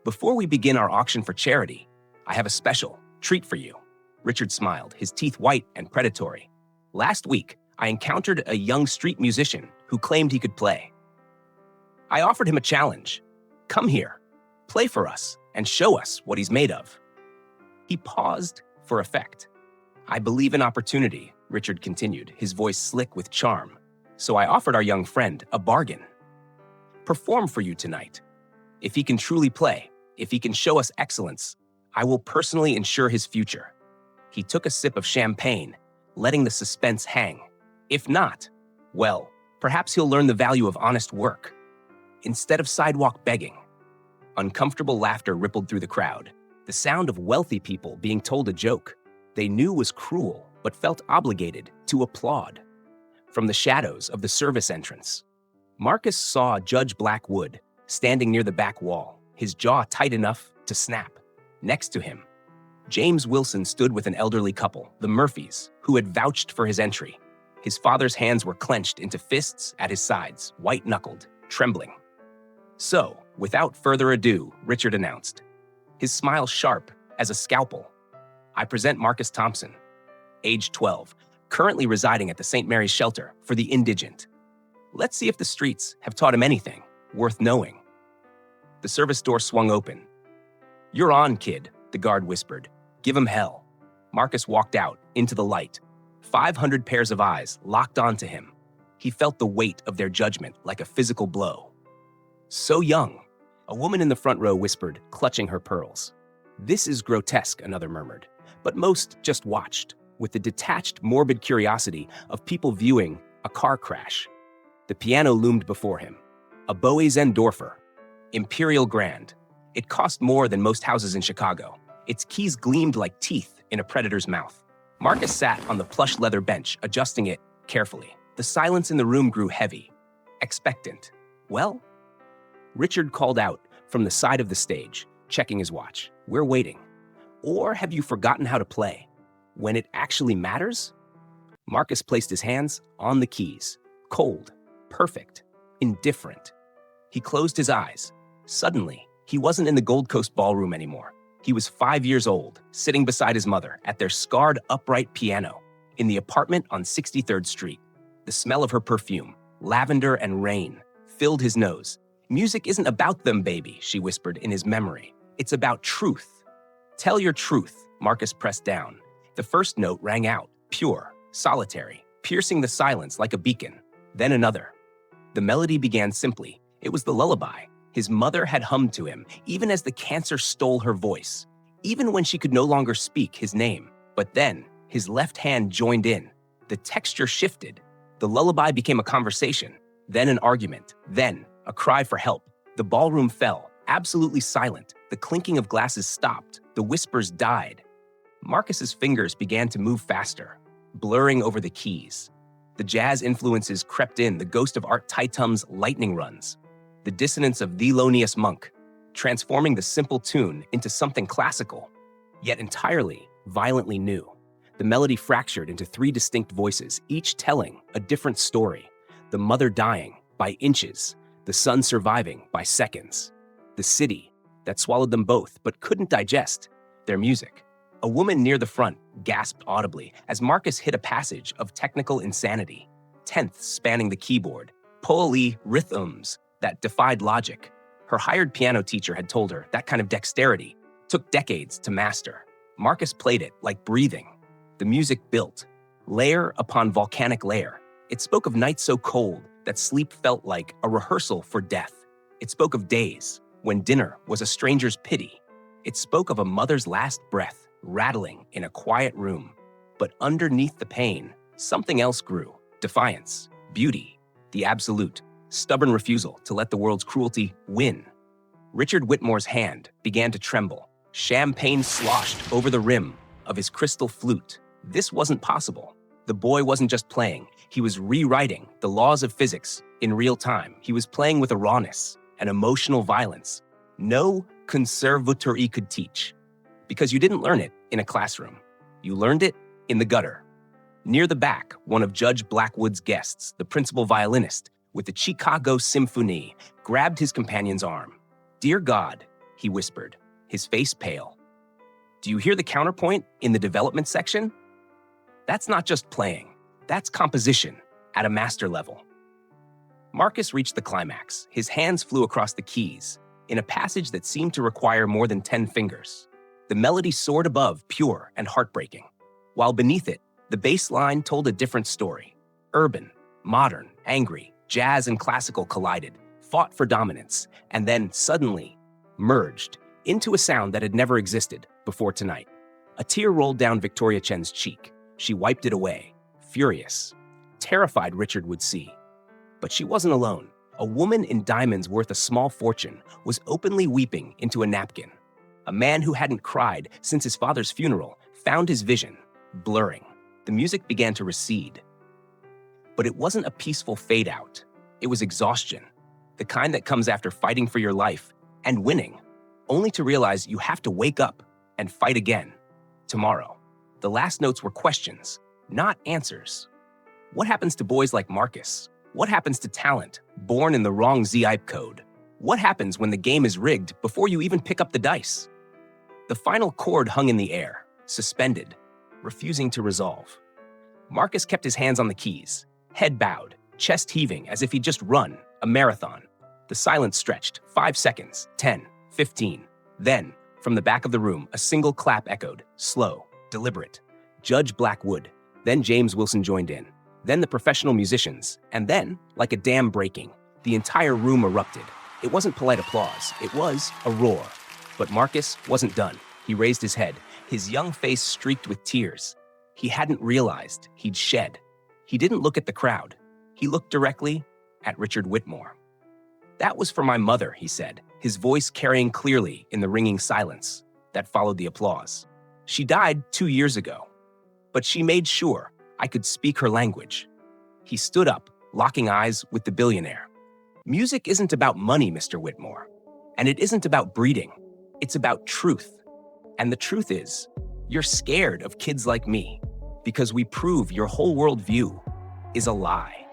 "Before we begin our auction for charity, I have a special treat for you." Richard smiled, his teeth white and predatory. "Last week, I encountered a young street musician who claimed he could play. I offered him a challenge. Come here, play for us, and show us what he's made of." He paused for effect. "I believe in opportunity," Richard continued, his voice slick with charm. "So I offered our young friend a bargain. Perform for you tonight. If he can truly play, if he can show us excellence, I will personally ensure his future." He took a sip of champagne, letting the suspense hang. If not, well, perhaps he'll learn the value of honest work, instead of sidewalk begging. Uncomfortable laughter rippled through the crowd, the sound of wealthy people being told a joke they knew was cruel, but felt obligated to applaud. From the shadows of the service entrance, Marcus saw Judge Blackwood standing near the back wall, his jaw tight enough to snap. Next to him, James Wilson stood with an elderly couple, the Murphys, who had vouched for his entry. His father's hands were clenched into fists at his sides, white-knuckled, trembling. "So, without further ado," Richard announced, his smile sharp as a scalpel, "I present Marcus Thompson, age 12, currently residing at the St. Mary's Shelter for the Indigent. Let's see if the streets have taught him anything worth knowing." The service door swung open. "You're on, kid," the guard whispered. "Give him hell." Marcus walked out into the light. 500 pairs of eyes locked onto him. He felt the weight of their judgment like a physical blow. "So young," a woman in the front row whispered, clutching her pearls. "This is grotesque," another murmured, but most just watched, with the detached, morbid curiosity of people viewing a car crash. The piano loomed before him, a Boesendorfer, Imperial Grand. It cost more than most houses in Chicago. Its keys gleamed like teeth in a predator's mouth. Marcus sat on the plush leather bench, adjusting it carefully. The silence in the room grew heavy, expectant. "Well?" Richard called out from the side of the stage, checking his watch. "We're waiting. Or have you forgotten how to play? When it actually matters?" Marcus placed his hands on the keys. Cold, perfect, indifferent. He closed his eyes. Suddenly, he wasn't in the Gold Coast ballroom anymore. He was 5 years old, sitting beside his mother at their scarred upright piano in the apartment on 63rd Street. The smell of her perfume, lavender and rain, filled his nose. "Music isn't about them, baby," she whispered in his memory. "It's about truth." "Tell your truth," Marcus pressed down. The first note rang out, pure, solitary, piercing the silence like a beacon. Then another. The melody began simply. It was the lullaby his mother had hummed to him, even as the cancer stole her voice, even when she could no longer speak his name. But then, his left hand joined in. The texture shifted. The lullaby became a conversation, then an argument, then a cry for help. The ballroom fell, absolutely silent. The clinking of glasses stopped. The whispers died. Marcus's fingers began to move faster, blurring over the keys. The jazz influences crept in, the ghost of Art Tatum's lightning runs, the dissonance of Thelonious Monk, transforming the simple tune into something classical, yet entirely, violently new. The melody fractured into three distinct voices, each telling a different story. The mother dying by inches, the son surviving by seconds. The city that swallowed them both but couldn't digest their music. A woman near the front gasped audibly as Marcus hit a passage of technical insanity, tenths spanning the keyboard, polyrhythms that defied logic. Her hired piano teacher had told her that kind of dexterity took decades to master. Marcus played it like breathing. The music built, layer upon volcanic layer. It spoke of nights so cold that sleep felt like a rehearsal for death. It spoke of days when dinner was a stranger's pity. It spoke of a mother's last breath rattling in a quiet room. But underneath the pain, something else grew. Defiance, beauty, the absolute, stubborn refusal to let the world's cruelty win. Richard Whitmore's hand began to tremble. Champagne sloshed over the rim of his crystal flute. This wasn't possible. The boy wasn't just playing. He was rewriting the laws of physics in real time. He was playing with a rawness, an emotional violence no conservatory could teach. Because you didn't learn it in a classroom. You learned it in the gutter. Near the back, one of Judge Blackwood's guests, the principal violinist with the Chicago Symphony, grabbed his companion's arm. "Dear God," he whispered, his face pale. "Do you hear the counterpoint in the development section? That's not just playing. That's composition at a master level." Marcus reached the climax. His hands flew across the keys in a passage that seemed to require more than 10 fingers. The melody soared above, pure and heartbreaking, while beneath it, the bass line told a different story. Urban, modern, angry, jazz and classical collided, fought for dominance, and then suddenly merged into a sound that had never existed before tonight. A tear rolled down Victoria Chen's cheek. She wiped it away, furious, terrified Richard would see. But she wasn't alone. A woman in diamonds worth a small fortune was openly weeping into a napkin. A man who hadn't cried since his father's funeral found his vision blurring. The music began to recede. But it wasn't a peaceful fade out. It was exhaustion, the kind that comes after fighting for your life and winning, only to realize you have to wake up and fight again tomorrow. The last notes were questions, not answers. What happens to boys like Marcus? What happens to talent born in the wrong ZIP code? What happens when the game is rigged before you even pick up the dice? The final chord hung in the air, suspended, refusing to resolve. Marcus kept his hands on the keys, head bowed, chest heaving as if he'd just run a marathon. The silence stretched, 5 seconds, 10, 15. Then, from the back of the room, a single clap echoed, slow, deliberate. Judge Blackwood, then James Wilson joined in, then the professional musicians, and then, like a dam breaking, the entire room erupted. It wasn't polite applause, it was a roar. But Marcus wasn't done. He raised his head, his young face streaked with tears. He hadn't realized he'd shed. He didn't look at the crowd. He looked directly at Richard Whitmore. "That was for my mother," he said, his voice carrying clearly in the ringing silence that followed the applause. "She died 2 years ago, but she made sure I could speak her language." He stood up, locking eyes with the billionaire. "Music isn't about money, Mr. Whitmore, and it isn't about breeding. It's about truth. And the truth is, you're scared of kids like me because we prove your whole worldview is a lie."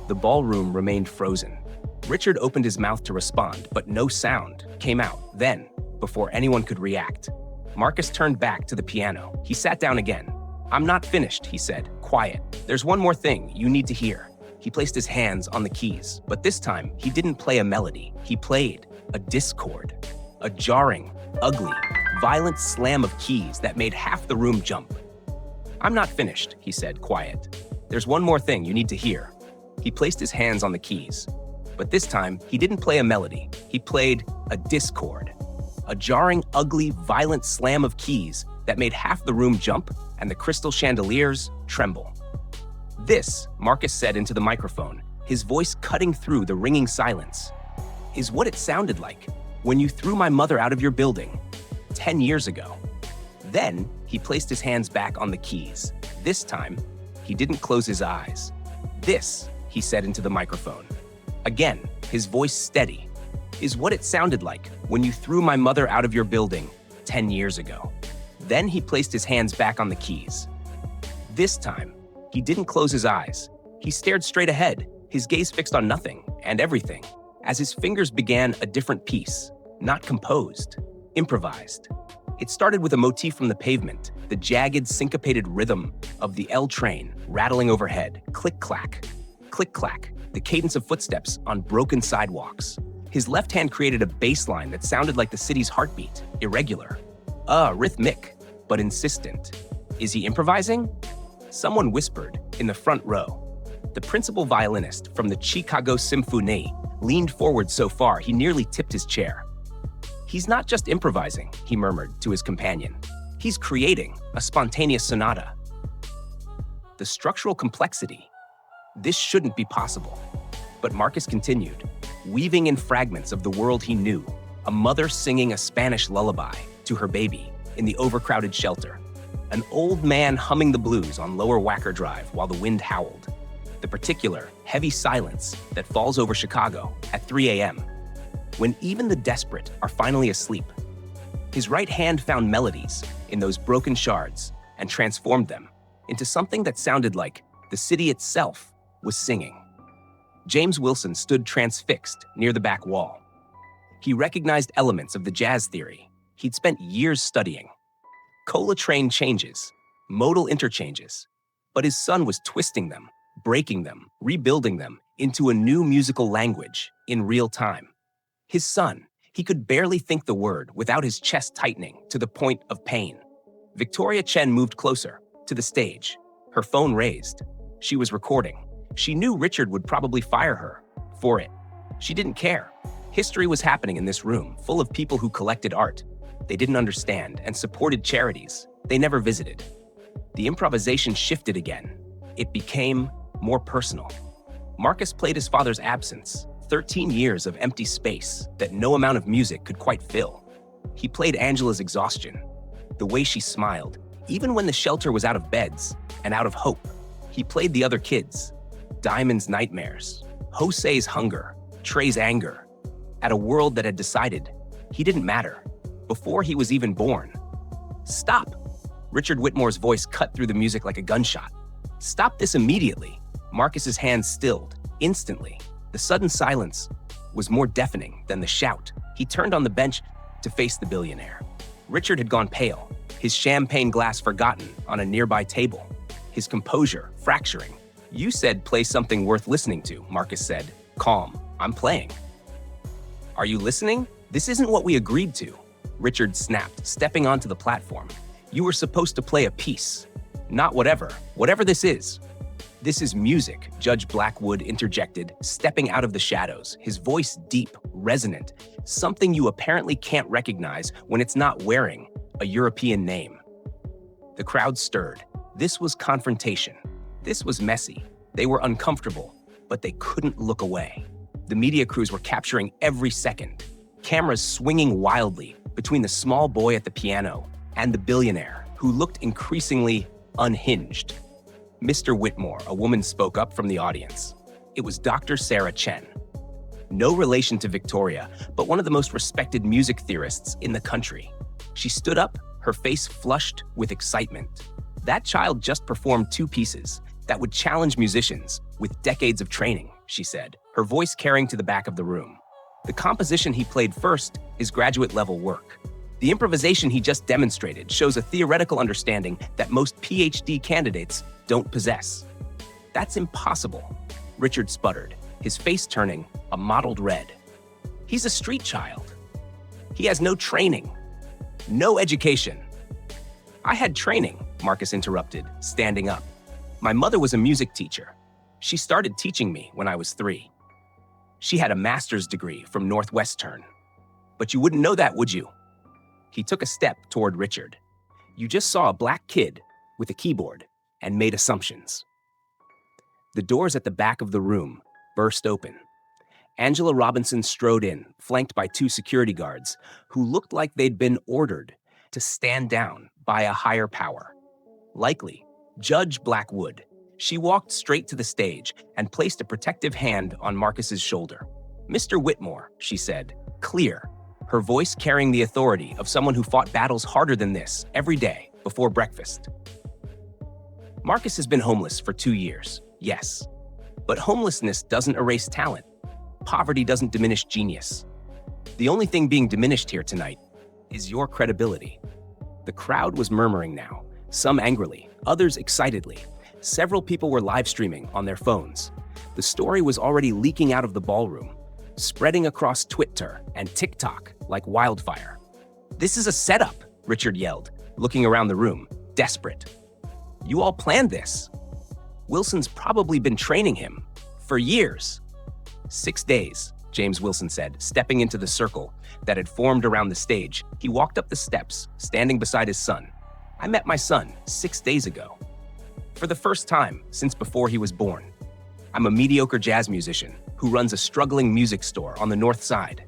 The ballroom remained frozen. Richard opened his mouth to respond, but no sound came out. Then, before anyone could react, Marcus turned back to the piano. He sat down again. "I'm not finished," he said, quiet. "There's one more thing you need to hear." he placed his hands on the keys, but this time he didn't play a melody. He played a discord, a jarring, ugly, violent slam of keys that made half the room jump. "I'm not finished," he said, quiet. "There's one more thing you need to hear." He placed his hands on the keys, but this time he didn't play a melody. He played a discord, a jarring, ugly, violent slam of keys that made half the room jump and the crystal chandeliers tremble. "This," Marcus said into the microphone, his voice cutting through the ringing silence, "is what it sounded like when you threw my mother out of your building 10 years ago." Then he placed his hands back on the keys. This time, he didn't close his eyes. "This," he said into the microphone, again, his voice steady, "is what it sounded like when you threw my mother out of your building 10 years ago." Then he placed his hands back on the keys. This time, he didn't close his eyes. He stared straight ahead, his gaze fixed on nothing and everything, as his fingers began a different piece, not composed, improvised. It started with a motif from the pavement, the jagged, syncopated rhythm of the L train rattling overhead, click-clack, the cadence of footsteps on broken sidewalks. His left hand created a bass line that sounded like the city's heartbeat, irregular, rhythmic, but insistent. Is he improvising? Someone whispered in the front row. The principal violinist from the Chicago Symphony leaned forward so far he nearly tipped his chair. "He's not just improvising," he murmured to his companion. "He's creating a spontaneous sonata." The structural complexity. This shouldn't be possible. But Marcus continued, weaving in fragments of the world he knew, a mother singing a Spanish lullaby to her baby in the overcrowded shelter, an old man humming the blues on Lower Wacker Drive while the wind howled, the particular heavy silence that falls over Chicago at 3 a.m., when even the desperate are finally asleep. His right hand found melodies in those broken shards and transformed them into something that sounded like the city itself was singing. James Wilson stood transfixed near the back wall. He recognized elements of the jazz theory he'd spent years studying. Coltrane changes, modal interchanges, but his son was twisting them, breaking them, rebuilding them into a new musical language in real time. His son, he could barely think the word without his chest tightening to the point of pain. Victoria Chen moved closer to the stage, her phone raised. She was recording. She knew Richard would probably fire her for it. She didn't care. History was happening in this room, full of people who collected art they didn't understand and supported charities they never visited. The improvisation shifted again. It became more personal. Marcus played his father's absence, 13 years of empty space that no amount of music could quite fill. He played Angela's exhaustion, the way she smiled, even when the shelter was out of beds and out of hope. He played the other kids, Diamond's nightmares, Jose's hunger, Trey's anger, at a world that had decided he didn't matter before he was even born. "Stop!" Richard Whitmore's voice cut through the music like a gunshot. "Stop this immediately!" Marcus's hands stilled, instantly. The sudden silence was more deafening than the shout. He turned on the bench to face the billionaire. Richard had gone pale, his champagne glass forgotten on a nearby table, his composure fracturing. "You said play something worth listening to," Marcus said, calm. "I'm playing." "Are you listening? This isn't what we agreed to," Richard snapped, stepping onto the platform. "You were supposed to play a piece, not whatever this is." "This is music," Judge Blackwood interjected, stepping out of the shadows, his voice deep, resonant, something you apparently can't recognize when it's not wearing a European name. The crowd stirred. This was confrontation. This was messy. They were uncomfortable, but they couldn't look away. The media crews were capturing every second, cameras swinging wildly between the small boy at the piano and the billionaire, who looked increasingly unhinged. "Mr. Whitmore," a woman spoke up from the audience. It was Dr. Sarah Chen. No relation to Victoria, but one of the most respected music theorists in the country. She stood up, her face flushed with excitement. "That child just performed 2 pieces that would challenge musicians with decades of training," she said, her voice carrying to the back of the room. "The composition he played first is graduate-level work. The improvisation he just demonstrated shows a theoretical understanding that most PhD candidates don't possess. That's impossible." Richard sputtered, his face turning a mottled red. He's a street child. He has no training, no education. I had training, Marcus interrupted, standing up. My mother was a music teacher. She started teaching me when I was 3. She had a master's degree from Northwestern. But you wouldn't know that, would you? He took a step toward Richard. You just saw a black kid with a keyboard and made assumptions. The doors at the back of the room burst open. Angela Robinson strode in, flanked by 2 security guards who looked like they'd been ordered to stand down by a higher power. Likely, Judge Blackwood. She walked straight to the stage and placed a protective hand on Marcus's shoulder. "Mr. Whitmore," she said, clear, her voice carrying the authority of someone who fought battles harder than this every day before breakfast. Marcus has been homeless for 2 years, yes. But homelessness doesn't erase talent. Poverty doesn't diminish genius. The only thing being diminished here tonight is your credibility. The crowd was murmuring now, some angrily, others excitedly. Several people were live streaming on their phones. The story was already leaking out of the ballroom, spreading across Twitter and TikTok like wildfire. "This is a setup," Richard yelled, looking around the room, desperate. "You all planned this. Wilson's probably been training him for years." 6 days, James Wilson said, stepping into the circle that had formed around the stage. He walked up the steps, standing beside his son. "I met my son 6 days ago. For the first time since before he was born. I'm a mediocre jazz musician who runs a struggling music store on the North Side.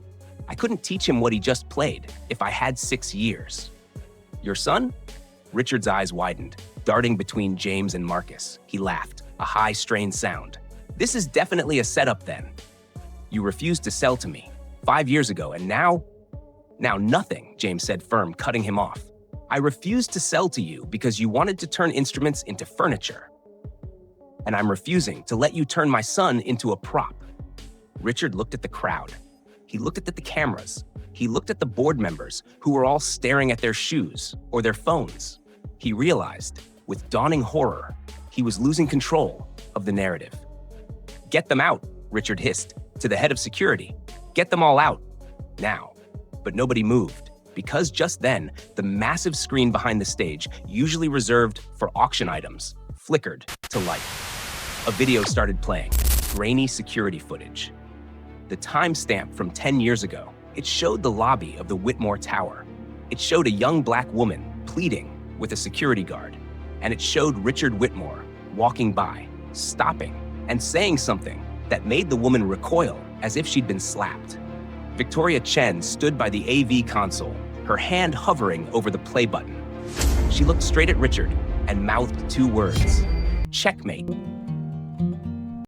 I couldn't teach him what he just played if I had 6 years. Your son?" Richard's eyes widened, darting between James and Marcus. He laughed, a high, strained sound. "This is definitely a setup then. You refused to sell to me 5 years ago, and now nothing," James said, firm, cutting him off. "I refused to sell to you because you wanted to turn instruments into furniture. And I'm refusing to let you turn my son into a prop." Richard looked at the crowd. He looked at the cameras. He looked at the board members who were all staring at their shoes or their phones. He realized, with dawning horror, he was losing control of the narrative. "Get them out," Richard hissed to the head of security. "Get them all out, now." But nobody moved, because just then, the massive screen behind the stage, usually reserved for auction items, flickered to life. A video started playing, grainy security footage. The timestamp from 10 years ago, it showed the lobby of the Whitmore Tower. It showed a young black woman pleading with a security guard. And it showed Richard Whitmore walking by, stopping, and saying something that made the woman recoil as if she'd been slapped. Victoria Chen stood by the AV console, her hand hovering over the play button. She looked straight at Richard and mouthed 2 words: "Checkmate."